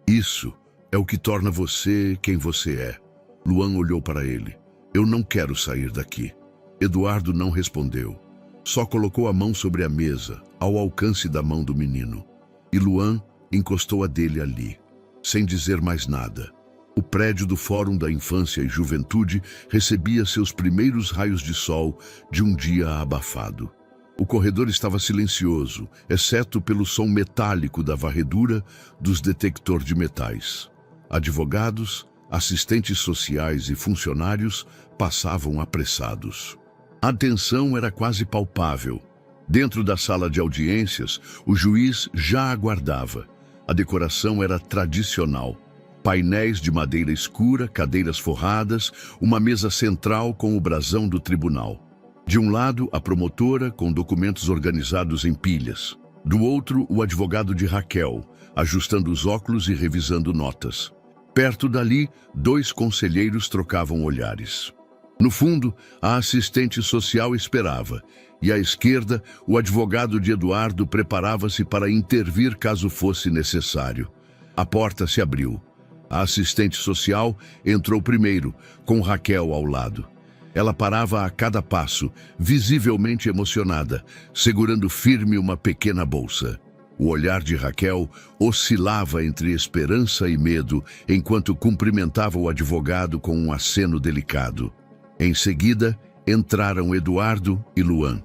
Isso é o que torna você quem você é. Luan olhou para ele. Eu não quero sair daqui. Eduardo não respondeu. Só colocou a mão sobre a mesa, ao alcance da mão do menino. E Luan encostou a dele ali, sem dizer mais nada. O prédio do Fórum da Infância e Juventude recebia seus primeiros raios de sol de um dia abafado. O corredor estava silencioso, exceto pelo som metálico da varredura dos detectores de metais. Advogados, assistentes sociais e funcionários passavam apressados. A tensão era quase palpável. Dentro da sala de audiências, o juiz já aguardava. A decoração era tradicional. Painéis de madeira escura, cadeiras forradas, uma mesa central com o brasão do tribunal. De um lado, a promotora, com documentos organizados em pilhas. Do outro, o advogado de Raquel, ajustando os óculos e revisando notas. Perto dali, 2 conselheiros trocavam olhares. No fundo, a assistente social esperava, e à esquerda, o advogado de Eduardo preparava-se para intervir caso fosse necessário. A porta se abriu. A assistente social entrou primeiro, com Raquel ao lado. Ela parava a cada passo, visivelmente emocionada, segurando firme uma pequena bolsa. O olhar de Raquel oscilava entre esperança e medo, enquanto cumprimentava o advogado com um aceno delicado. Em seguida, entraram Eduardo e Luan.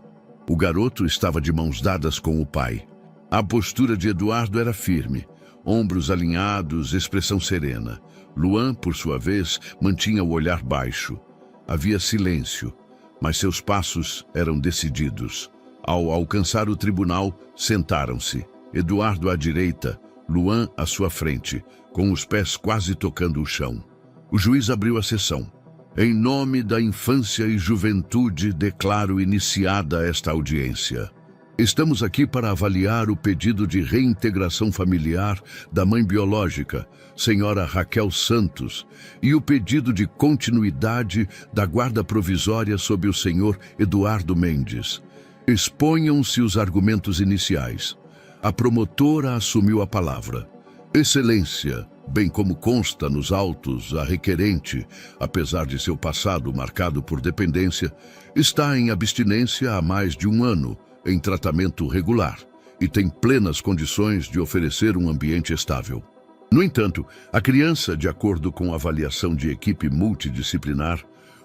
O garoto estava de mãos dadas com o pai. A postura de Eduardo era firme. Ombros alinhados, expressão serena. Luan, por sua vez, mantinha o olhar baixo. Havia silêncio, mas seus passos eram decididos. Ao alcançar o tribunal, sentaram-se. Eduardo à direita, Luan à sua frente, com os pés quase tocando o chão. O juiz abriu a sessão. Em nome da infância e juventude, declaro iniciada esta audiência. Estamos aqui para avaliar o pedido de reintegração familiar da mãe biológica, senhora Raquel Santos, e o pedido de continuidade da guarda provisória sob o senhor Eduardo Mendes. Exponham-se os argumentos iniciais. A promotora assumiu a palavra. Excelência, bem como consta nos autos, a requerente, apesar de seu passado marcado por dependência, está em abstinência há mais de 1 ano, em tratamento regular, e tem plenas condições de oferecer um ambiente estável. No entanto, a criança, de acordo com a avaliação de equipe multidisciplinar,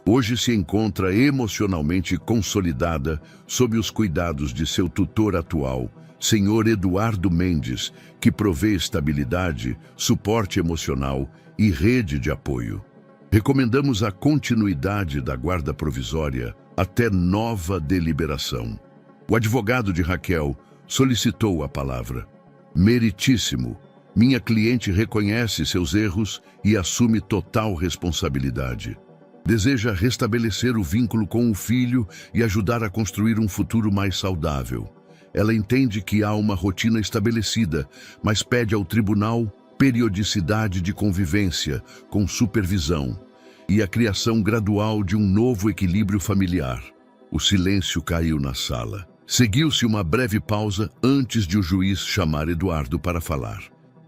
Hoje se encontra emocionalmente consolidada sob os cuidados de seu tutor atual, Sr. Eduardo Mendes, que provê estabilidade, suporte emocional e rede de apoio. Recomendamos a continuidade da guarda provisória até nova deliberação. O advogado de Raquel solicitou a palavra. Meritíssimo, minha cliente reconhece seus erros e assume total responsabilidade. Deseja restabelecer o vínculo com o filho e ajudar a construir um futuro mais saudável. Ela entende que há uma rotina estabelecida, mas pede ao tribunal periodicidade de convivência, com supervisão, e a criação gradual de um novo equilíbrio familiar. O silêncio caiu na sala. Seguiu-se uma breve pausa antes de o juiz chamar Eduardo para falar.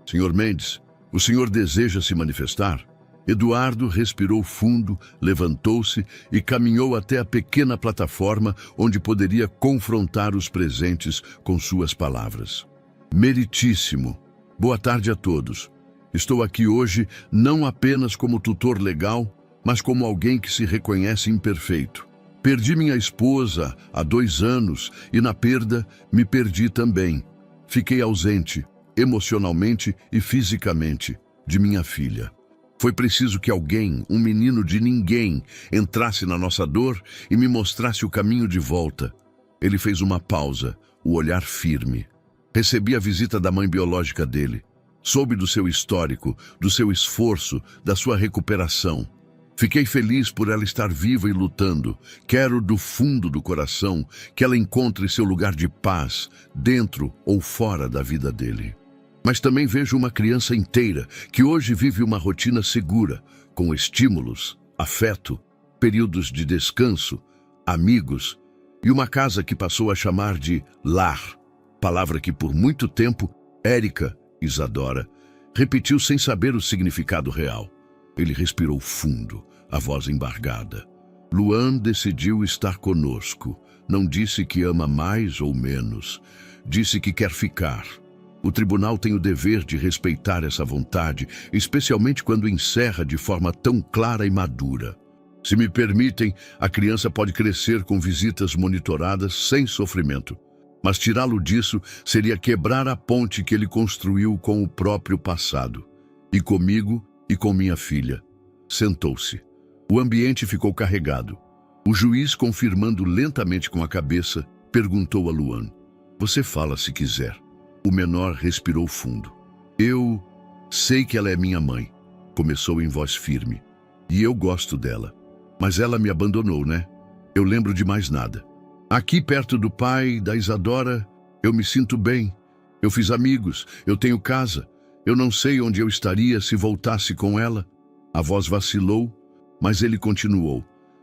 Senhor Mendes, o senhor deseja se manifestar? Eduardo respirou fundo, levantou-se e caminhou até a pequena plataforma onde poderia confrontar os presentes com suas palavras. Meritíssimo. Boa tarde a todos. Estou aqui hoje não apenas como tutor legal, mas como alguém que se reconhece imperfeito. Perdi minha esposa há 2 anos e na perda me perdi também. Fiquei ausente, emocionalmente e fisicamente, de minha filha. Foi preciso que alguém, um menino de ninguém, entrasse na nossa dor e me mostrasse o caminho de volta. Ele fez uma pausa, o olhar firme. Recebi a visita da mãe biológica dele. Soube do seu histórico, do seu esforço, da sua recuperação. Fiquei feliz por ela estar viva e lutando. Quero do fundo do coração que ela encontre seu lugar de paz, dentro ou fora da vida dele. Mas também vejo uma criança inteira que hoje vive uma rotina segura, com estímulos, afeto, períodos de descanso, amigos e uma casa que passou a chamar de lar, palavra que por muito tempo Érica, Isadora, repetiu sem saber o significado real. Ele respirou fundo, a voz embargada. Luan decidiu estar conosco. Não disse que ama mais ou menos. Disse que quer ficar. O tribunal tem o dever de respeitar essa vontade, especialmente quando encerra de forma tão clara e madura. Se me permitem, a criança pode crescer com visitas monitoradas sem sofrimento. Mas tirá-lo disso seria quebrar a ponte que ele construiu com o próprio passado. E comigo e com minha filha. Sentou-se. O ambiente ficou carregado. O juiz, confirmando lentamente com a cabeça, perguntou a Luan: "Você fala se quiser." O menor respirou fundo. "Eu sei que ela é minha mãe", começou em voz firme. "E eu gosto dela. Mas ela me abandonou, né? Eu lembro de mais nada. Aqui perto do pai, da Isadora, eu me sinto bem. Eu fiz amigos, eu tenho casa. Eu não sei onde eu estaria se voltasse com ela." A voz vacilou, mas ele continuou.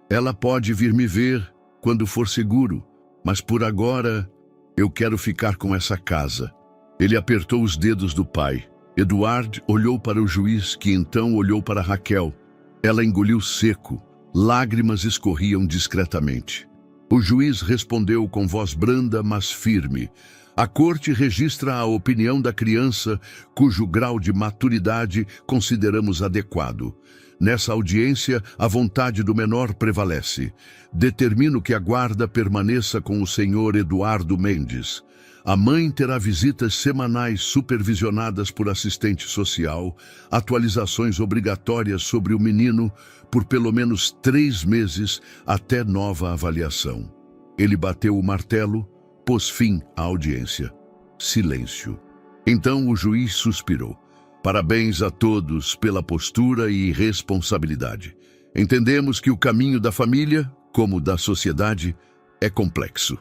"Ela pode vir me ver quando for seguro, mas por agora eu quero ficar com essa casa." Ele apertou os dedos do pai. Eduardo olhou para o juiz, que então olhou para Raquel. Ela engoliu seco. Lágrimas escorriam discretamente. O juiz respondeu com voz branda, mas firme. "A corte registra a opinião da criança, cujo grau de maturidade consideramos adequado. Nessa audiência, a vontade do menor prevalece. Determino que a guarda permaneça com o senhor Eduardo Mendes. A mãe terá visitas semanais supervisionadas por assistente social, atualizações obrigatórias sobre o menino por pelo menos 3 meses até nova avaliação." Ele bateu o martelo, pôs fim à audiência. Silêncio. Então o juiz suspirou. "Parabéns a todos pela postura e responsabilidade. Entendemos que o caminho da família, como da sociedade, é complexo."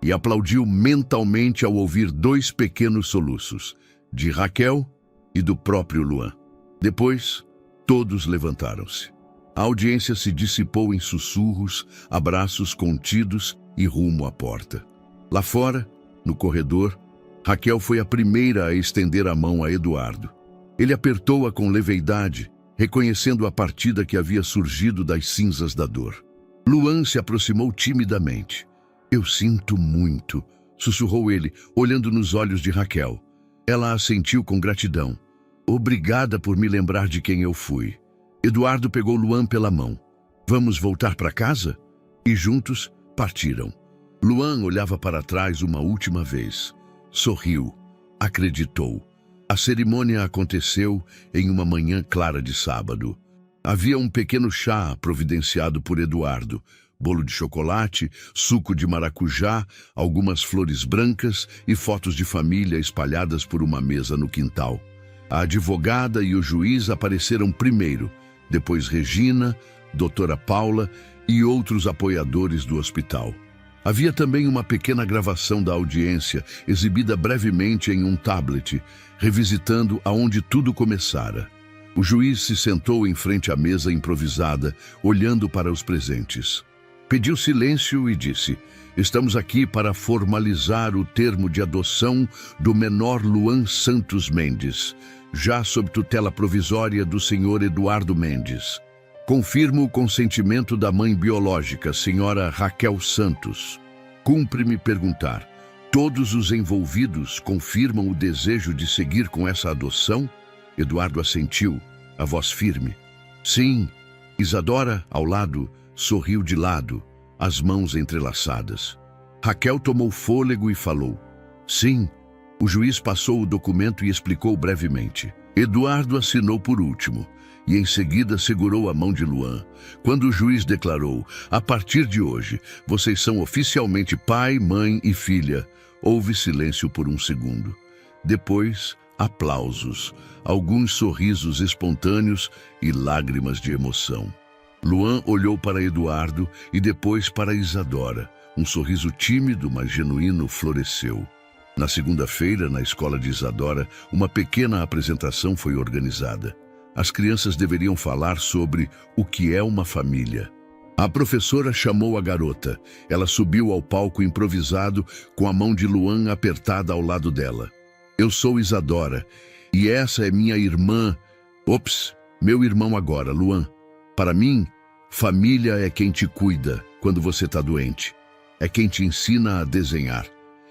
E aplaudiu mentalmente ao ouvir 2 pequenos soluços, de Raquel e do próprio Luan. Depois, todos levantaram-se. A audiência se dissipou em sussurros, abraços contidos e rumo à porta. Lá fora, no corredor, Raquel foi a primeira a estender a mão a Eduardo. Ele apertou-a com leviandade, reconhecendo a partida que havia surgido das cinzas da dor. Luan se aproximou timidamente. "Eu sinto muito", sussurrou ele, olhando nos olhos de Raquel. Ela assentiu com gratidão. "Obrigada por me lembrar de quem eu fui." Eduardo pegou Luan pela mão. Vamos voltar para casa? E juntos partiram. Luan olhava para trás uma última vez. Sorriu. Acreditou. A cerimônia aconteceu em uma manhã clara de sábado. Havia um pequeno chá providenciado por Eduardo, bolo de chocolate, suco de maracujá, algumas flores brancas e fotos de família espalhadas por uma mesa no quintal. A advogada e o juiz apareceram primeiro, depois Regina, doutora Paula e outros apoiadores do hospital. Havia também uma pequena gravação da audiência, exibida brevemente em um tablet, revisitando aonde tudo começara. O juiz se sentou em frente à mesa improvisada, olhando para os presentes. Pediu silêncio e disse: "Estamos aqui para formalizar o termo de adoção do menor Luan Santos Mendes, já sob tutela provisória do senhor Eduardo Mendes. Confirmo o consentimento da mãe biológica, senhora Raquel Santos. Cumpre-me perguntar, todos os envolvidos confirmam o desejo de seguir com essa adoção?" Eduardo assentiu, a voz firme. "Sim." Isadora, ao lado, sorriu de lado, as mãos entrelaçadas. Raquel tomou fôlego e falou: "Sim." O juiz passou o documento e explicou brevemente. Eduardo assinou por último e em seguida segurou a mão de Luan. Quando o juiz declarou: "A partir de hoje, vocês são oficialmente pai, mãe e filha", houve silêncio por um segundo. Depois, aplausos, alguns sorrisos espontâneos e lágrimas de emoção. Luan olhou para Eduardo e depois para Isadora. Um sorriso tímido, mas genuíno, floresceu. Na segunda-feira, na escola de Isadora, uma pequena apresentação foi organizada. As crianças deveriam falar sobre o que é uma família. A professora chamou a garota. Ela subiu ao palco improvisado, com a mão de Luan apertada ao lado dela. "Eu sou Isadora, e essa é minha irmã." "Ops, meu irmão agora, Luan. Para mim, família é quem te cuida quando você está doente. É quem te ensina a desenhar.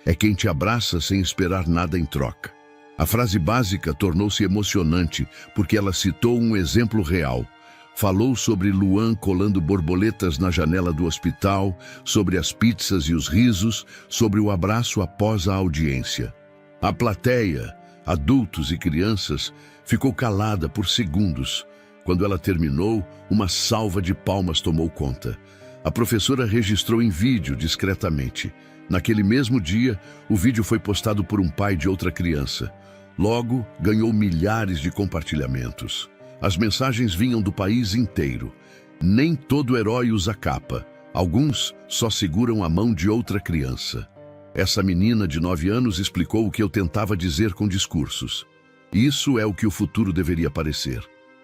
É quem te abraça sem esperar nada em troca." A frase básica tornou-se emocionante porque ela citou um exemplo real. Falou sobre Luan colando borboletas na janela do hospital, sobre as pizzas e os risos, sobre o abraço após a audiência. A plateia, adultos e crianças, ficou calada por segundos. Quando ela terminou, uma salva de palmas tomou conta. A professora registrou em vídeo discretamente. Naquele mesmo dia, o vídeo foi postado por um pai de outra criança. Logo, ganhou milhares de compartilhamentos. As mensagens vinham do país inteiro. Nem todo herói usa capa. Alguns só seguram a mão de outra criança. Essa menina de 9 anos explicou o que eu tentava dizer com discursos. Isso é o que o futuro deveria parecer.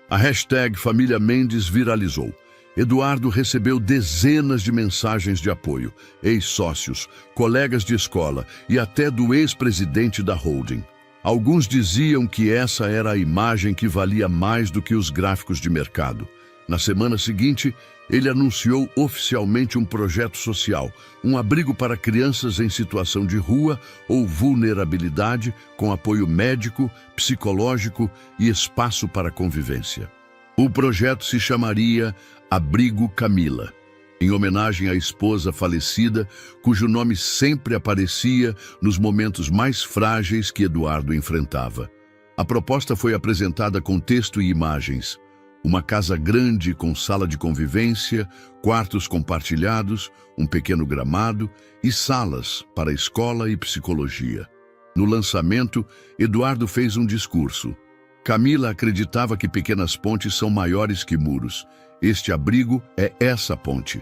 A hashtag Família Mendes viralizou. Eduardo recebeu dezenas de mensagens de apoio, ex-sócios, colegas de escola e até do ex-presidente da holding. Alguns diziam que essa era a imagem que valia mais do que os gráficos de mercado. Na semana seguinte, ele anunciou oficialmente um projeto social, um abrigo para crianças em situação de rua ou vulnerabilidade, com apoio médico, psicológico e espaço para convivência. O projeto se chamaria Abrigo Camila, em homenagem à esposa falecida, cujo nome sempre aparecia nos momentos mais frágeis que Eduardo enfrentava. A proposta foi apresentada com texto e imagens. Uma casa grande com sala de convivência, quartos compartilhados, um pequeno gramado e salas para escola e psicologia. No lançamento, Eduardo fez um discurso. Camila acreditava que pequenas pontes são maiores que muros. Este abrigo é essa ponte.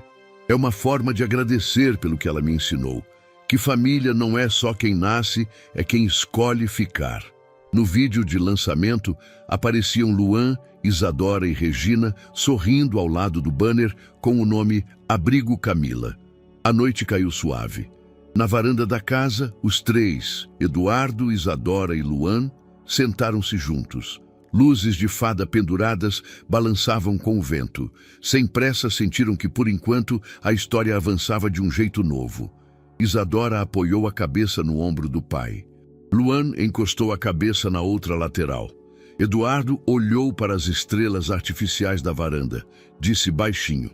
É uma forma de agradecer pelo que ela me ensinou. Que família não é só quem nasce, é quem escolhe ficar. No vídeo de lançamento, apareciam Luan, Isadora e Regina sorrindo ao lado do banner com o nome Abrigo Camila. A noite caiu suave. Na varanda da casa, os três, Eduardo, Isadora e Luan, sentaram-se juntos. Luzes de fada penduradas balançavam com o vento. Sem pressa, sentiram que, por enquanto, a história avançava de um jeito novo. Isadora apoiou a cabeça no ombro do pai. Luan encostou a cabeça na outra lateral. Eduardo olhou para as estrelas artificiais da varanda. Disse baixinho: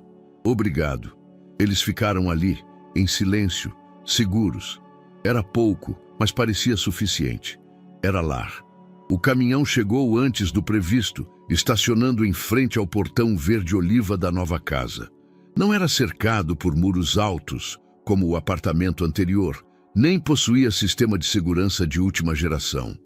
Obrigado. Eles ficaram ali, em silêncio, seguros. Era pouco, mas parecia suficiente. Era lar. O caminhão chegou antes do previsto, estacionando em frente ao portão verde-oliva da nova casa. Não era cercado por muros altos, como o apartamento anterior, nem possuía sistema de segurança de última geração.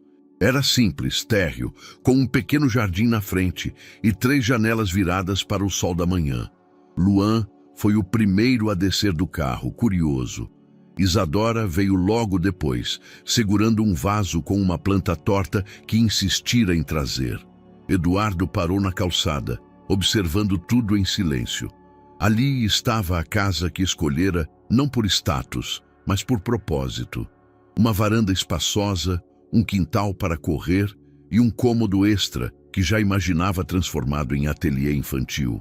Era simples, térreo, com um pequeno jardim na frente e 3 janelas viradas para o sol da manhã. Luan foi o primeiro a descer do carro, curioso. Isadora veio logo depois, segurando um vaso com uma planta torta que insistira em trazer. Eduardo parou na calçada, observando tudo em silêncio. Ali estava a casa que escolhera não por status, mas por propósito. Uma varanda espaçosa, um quintal para correr e um cômodo extra que já imaginava transformado em ateliê infantil.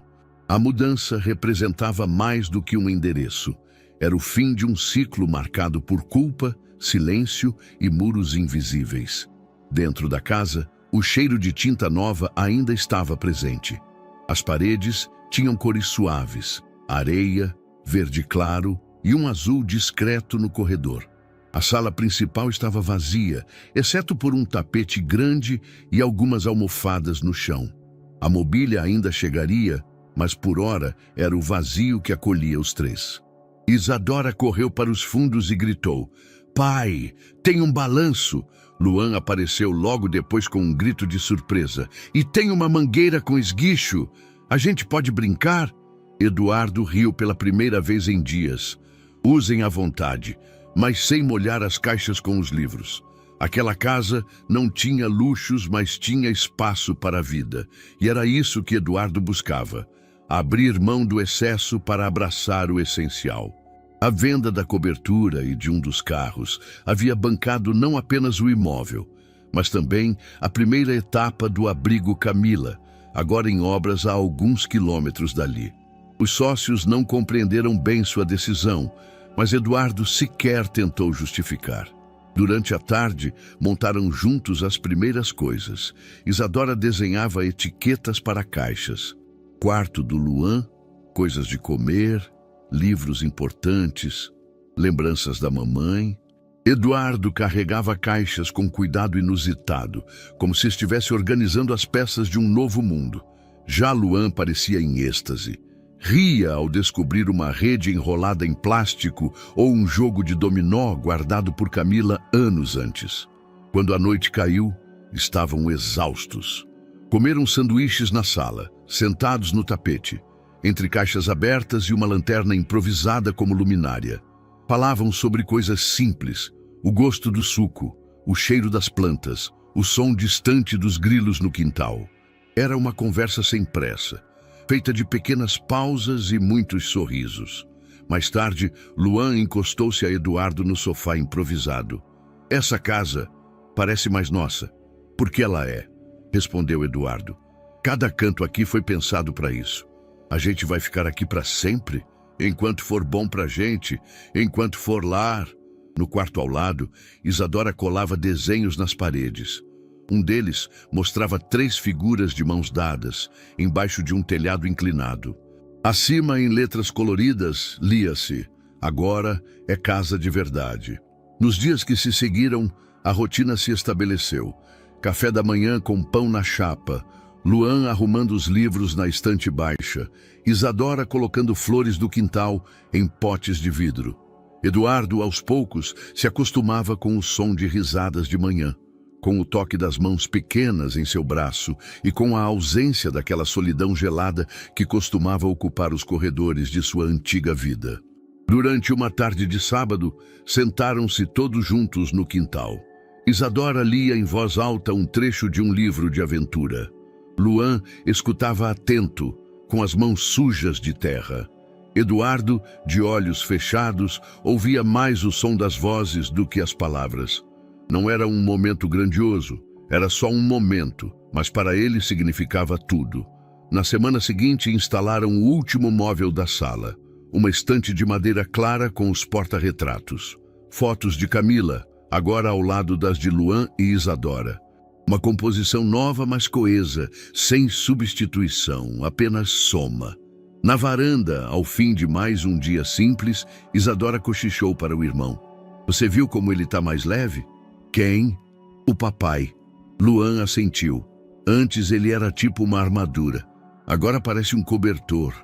A mudança representava mais do que um endereço. Era o fim de um ciclo marcado por culpa, silêncio e muros invisíveis. Dentro da casa, o cheiro de tinta nova ainda estava presente. As paredes tinham cores suaves, areia, verde claro e um azul discreto no corredor. A sala principal estava vazia, exceto por um tapete grande e algumas almofadas no chão. A mobília ainda chegaria, mas por ora era o vazio que acolhia os 3. Isadora correu para os fundos e gritou: "Pai, tem um balanço!" Luan apareceu logo depois com um grito de surpresa. "E tem uma mangueira com esguicho! A gente pode brincar?" Eduardo riu pela primeira vez em dias. "Usem à vontade, mas sem molhar as caixas com os livros." Aquela casa não tinha luxos, mas tinha espaço para a vida. E era isso que Eduardo buscava: abrir mão do excesso para abraçar o essencial. A venda da cobertura e de um dos carros havia bancado não apenas o imóvel, mas também a primeira etapa do abrigo Camila, agora em obras a alguns quilômetros dali. Os sócios não compreenderam bem sua decisão, mas Eduardo sequer tentou justificar. Durante a tarde, montaram juntos as primeiras coisas. Isadora desenhava etiquetas para caixas. Quarto do Luan, coisas de comer, livros importantes, lembranças da mamãe. Eduardo carregava caixas com cuidado inusitado, como se estivesse organizando as peças de um novo mundo. Já Luan parecia em êxtase. Ria ao descobrir uma rede enrolada em plástico ou um jogo de dominó guardado por Camila anos antes. Quando a noite caiu, estavam exaustos. Comeram sanduíches na sala, sentados no tapete, entre caixas abertas e uma lanterna improvisada como luminária. Falavam sobre coisas simples: o gosto do suco, o cheiro das plantas, o som distante dos grilos no quintal. Era uma conversa sem pressa, feita de pequenas pausas e muitos sorrisos. Mais tarde, Luan encostou-se a Eduardo no sofá improvisado. "Essa casa parece mais nossa, porque ela é", respondeu Eduardo. "Cada canto aqui foi pensado para isso. A gente vai ficar aqui para sempre, enquanto for bom pra gente, enquanto for lar." No quarto ao lado, Isadora colava desenhos nas paredes. Um deles mostrava 3 figuras de mãos dadas, embaixo de um telhado inclinado. Acima, em letras coloridas, lia-se: "Agora é casa de verdade." Nos dias que se seguiram, a rotina se estabeleceu. Café da manhã com pão na chapa, Luan arrumando os livros na estante baixa, Isadora colocando flores do quintal em potes de vidro. Eduardo, aos poucos, se acostumava com o som de risadas de manhã, com o toque das mãos pequenas em seu braço e com a ausência daquela solidão gelada que costumava ocupar os corredores de sua antiga vida. Durante uma tarde de sábado, sentaram-se todos juntos no quintal. Isadora lia em voz alta um trecho de um livro de aventura. Luan escutava atento, com as mãos sujas de terra. Eduardo, de olhos fechados, ouvia mais o som das vozes do que as palavras. Não era um momento grandioso, era só um momento, mas para ele significava tudo. Na semana seguinte, instalaram o último móvel da sala, uma estante de madeira clara com os porta-retratos. Fotos de Camila, agora ao lado das de Luan e Isadora. Uma composição nova, mas coesa, sem substituição, apenas soma. Na varanda, ao fim de mais um dia simples, Isadora cochichou para o irmão. Você viu como ele está mais leve? Quem? O papai. Luan assentiu. Antes ele era tipo uma armadura. Agora parece um cobertor.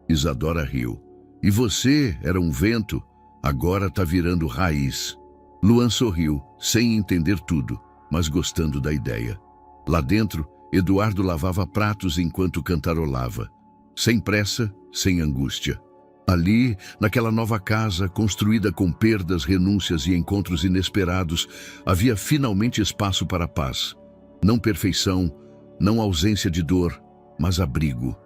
Isadora riu. E você era um vento? Agora está virando raiz. Luan sorriu, sem entender tudo, mas gostando da ideia. Lá dentro, Eduardo lavava pratos enquanto cantarolava. Sem pressa, sem angústia. Ali, naquela nova casa, construída com perdas, renúncias e encontros inesperados, havia finalmente espaço para a paz. Não perfeição, não ausência de dor, mas abrigo.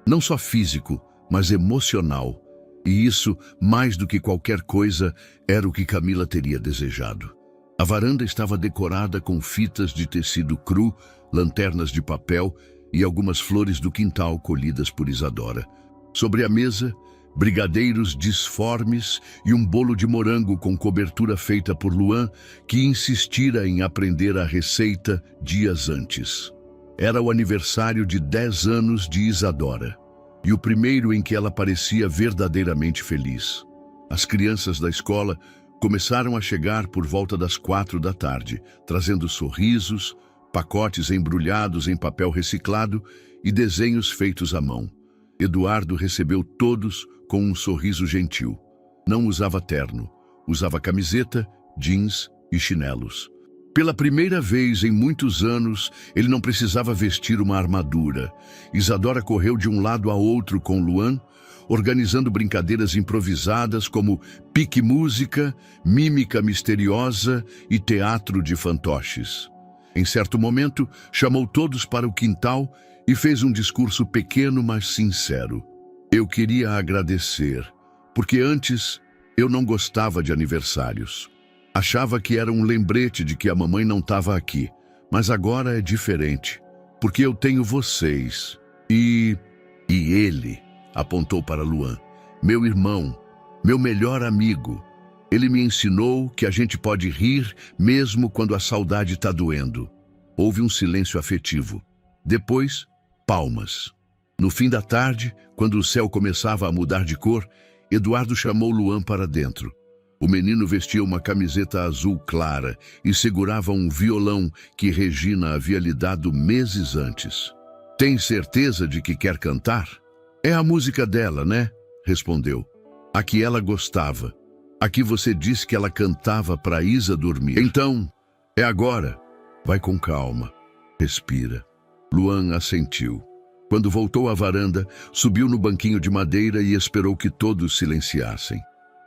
Não só físico, mas emocional. E isso, mais do que qualquer coisa, era o que Camila teria desejado. A varanda estava decorada com fitas de tecido cru, lanternas de papel e algumas flores do quintal colhidas por Isadora. Sobre a mesa, brigadeiros disformes e um bolo de morango com cobertura feita por Luan, que insistira em aprender a receita dias antes. Era o aniversário de 10 anos de Isadora, e o primeiro em que ela parecia verdadeiramente feliz. As crianças da escola começaram a chegar por volta das 4 da tarde, trazendo sorrisos, pacotes embrulhados em papel reciclado e desenhos feitos à mão. Eduardo recebeu todos com um sorriso gentil. Não usava terno, usava camiseta, jeans e chinelos. Pela primeira vez em muitos anos, ele não precisava vestir uma armadura. Isadora correu de um lado a outro com Luan, organizando brincadeiras improvisadas como pique-música, mímica misteriosa e teatro de fantoches. Em certo momento, chamou todos para o quintal e fez um discurso pequeno, mas sincero. Eu queria agradecer, porque antes eu não gostava de aniversários. Achava que era um lembrete de que a mamãe não estava aqui, mas agora é diferente, porque eu tenho vocês. E ele, apontou para Luan, meu irmão, meu melhor amigo. Ele me ensinou que a gente pode rir mesmo quando a saudade está doendo. Houve um silêncio afetivo. Depois, palmas. No fim da tarde, quando o céu começava a mudar de cor, Eduardo chamou Luan para dentro. O menino vestia uma camiseta azul clara e segurava um violão que Regina havia lhe dado meses antes. Tem certeza de que quer cantar? É a música dela, né? Respondeu. A que ela gostava. A que você disse que ela cantava para Isa dormir. Então, é agora. Vai com calma. Respira. Luan assentiu. Quando voltou à varanda, subiu no banquinho de madeira e esperou que todos silenciassem.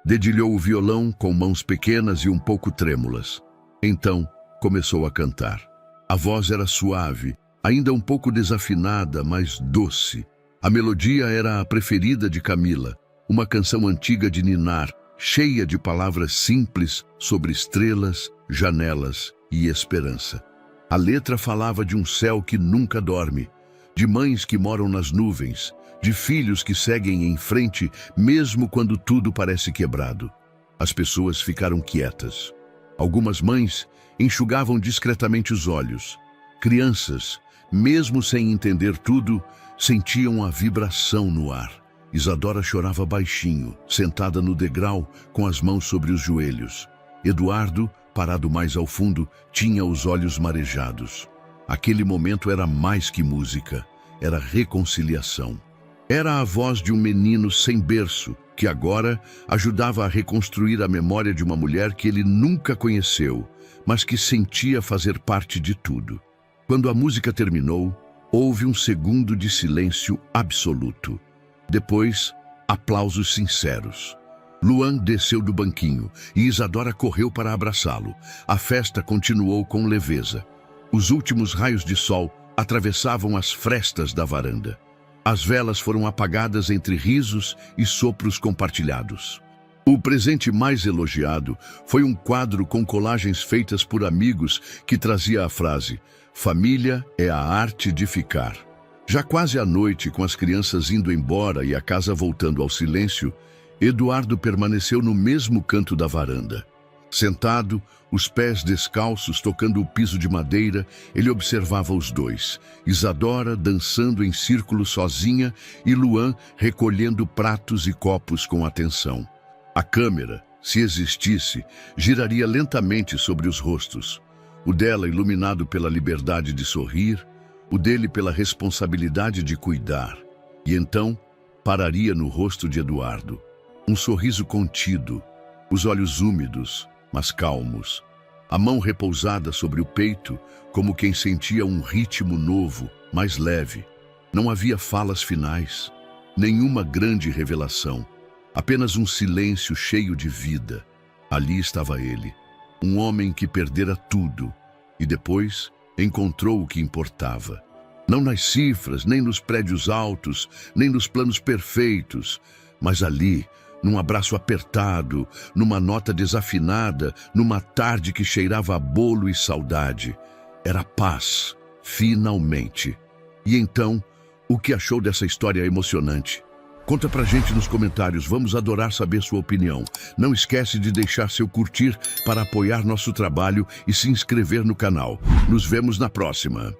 Dedilhou o violão com mãos pequenas e um pouco trêmulas. Então, começou a cantar. A voz era suave, ainda um pouco desafinada, mas doce. A melodia era a preferida de Camila, uma canção antiga de ninar, cheia de palavras simples sobre estrelas, janelas e esperança. A letra falava de um céu que nunca dorme, de mães que moram nas nuvens, de filhos que seguem em frente mesmo quando tudo parece quebrado. As pessoas ficaram quietas. Algumas mães enxugavam discretamente os olhos. Crianças, mesmo sem entender tudo, sentiam a vibração no ar. Isadora chorava baixinho, sentada no degrau, com as mãos sobre os joelhos. Eduardo, parado mais ao fundo, tinha os olhos marejados. Aquele momento era mais que música, era reconciliação. Era a voz de um menino sem berço, que agora ajudava a reconstruir a memória de uma mulher que ele nunca conheceu, mas que sentia fazer parte de tudo. Quando a música terminou, houve um segundo de silêncio absoluto. Depois, aplausos sinceros. Luan desceu do banquinho e Isadora correu para abraçá-lo. A festa continuou com leveza. Os últimos raios de sol atravessavam as frestas da varanda. As velas foram apagadas entre risos e sopros compartilhados. O presente mais elogiado foi um quadro com colagens feitas por amigos que trazia a frase: "Família é a arte de ficar". Já quase à noite, com as crianças indo embora e a casa voltando ao silêncio, Eduardo permaneceu no mesmo canto da varanda. Sentado, os pés descalços tocando o piso de madeira, ele observava os dois, Isadora dançando em círculo sozinha e Luan recolhendo pratos e copos com atenção. A câmera, se existisse, giraria lentamente sobre os rostos. O dela iluminado pela liberdade de sorrir, o dele pela responsabilidade de cuidar. E então, pararia no rosto de Eduardo. Um sorriso contido, os olhos úmidos, mas calmos. A mão repousada sobre o peito, como quem sentia um ritmo novo, mais leve. Não havia falas finais, nenhuma grande revelação. Apenas um silêncio cheio de vida. Ali estava ele, um homem que perdera tudo e depois encontrou o que importava. Não nas cifras, nem nos prédios altos, nem nos planos perfeitos, mas ali, num abraço apertado, numa nota desafinada, numa tarde que cheirava a bolo e saudade. Era paz, finalmente. E então, o que achou dessa história emocionante? Conta pra gente nos comentários, vamos adorar saber sua opinião. Não esquece de deixar seu curtir para apoiar nosso trabalho e se inscrever no canal. Nos vemos na próxima.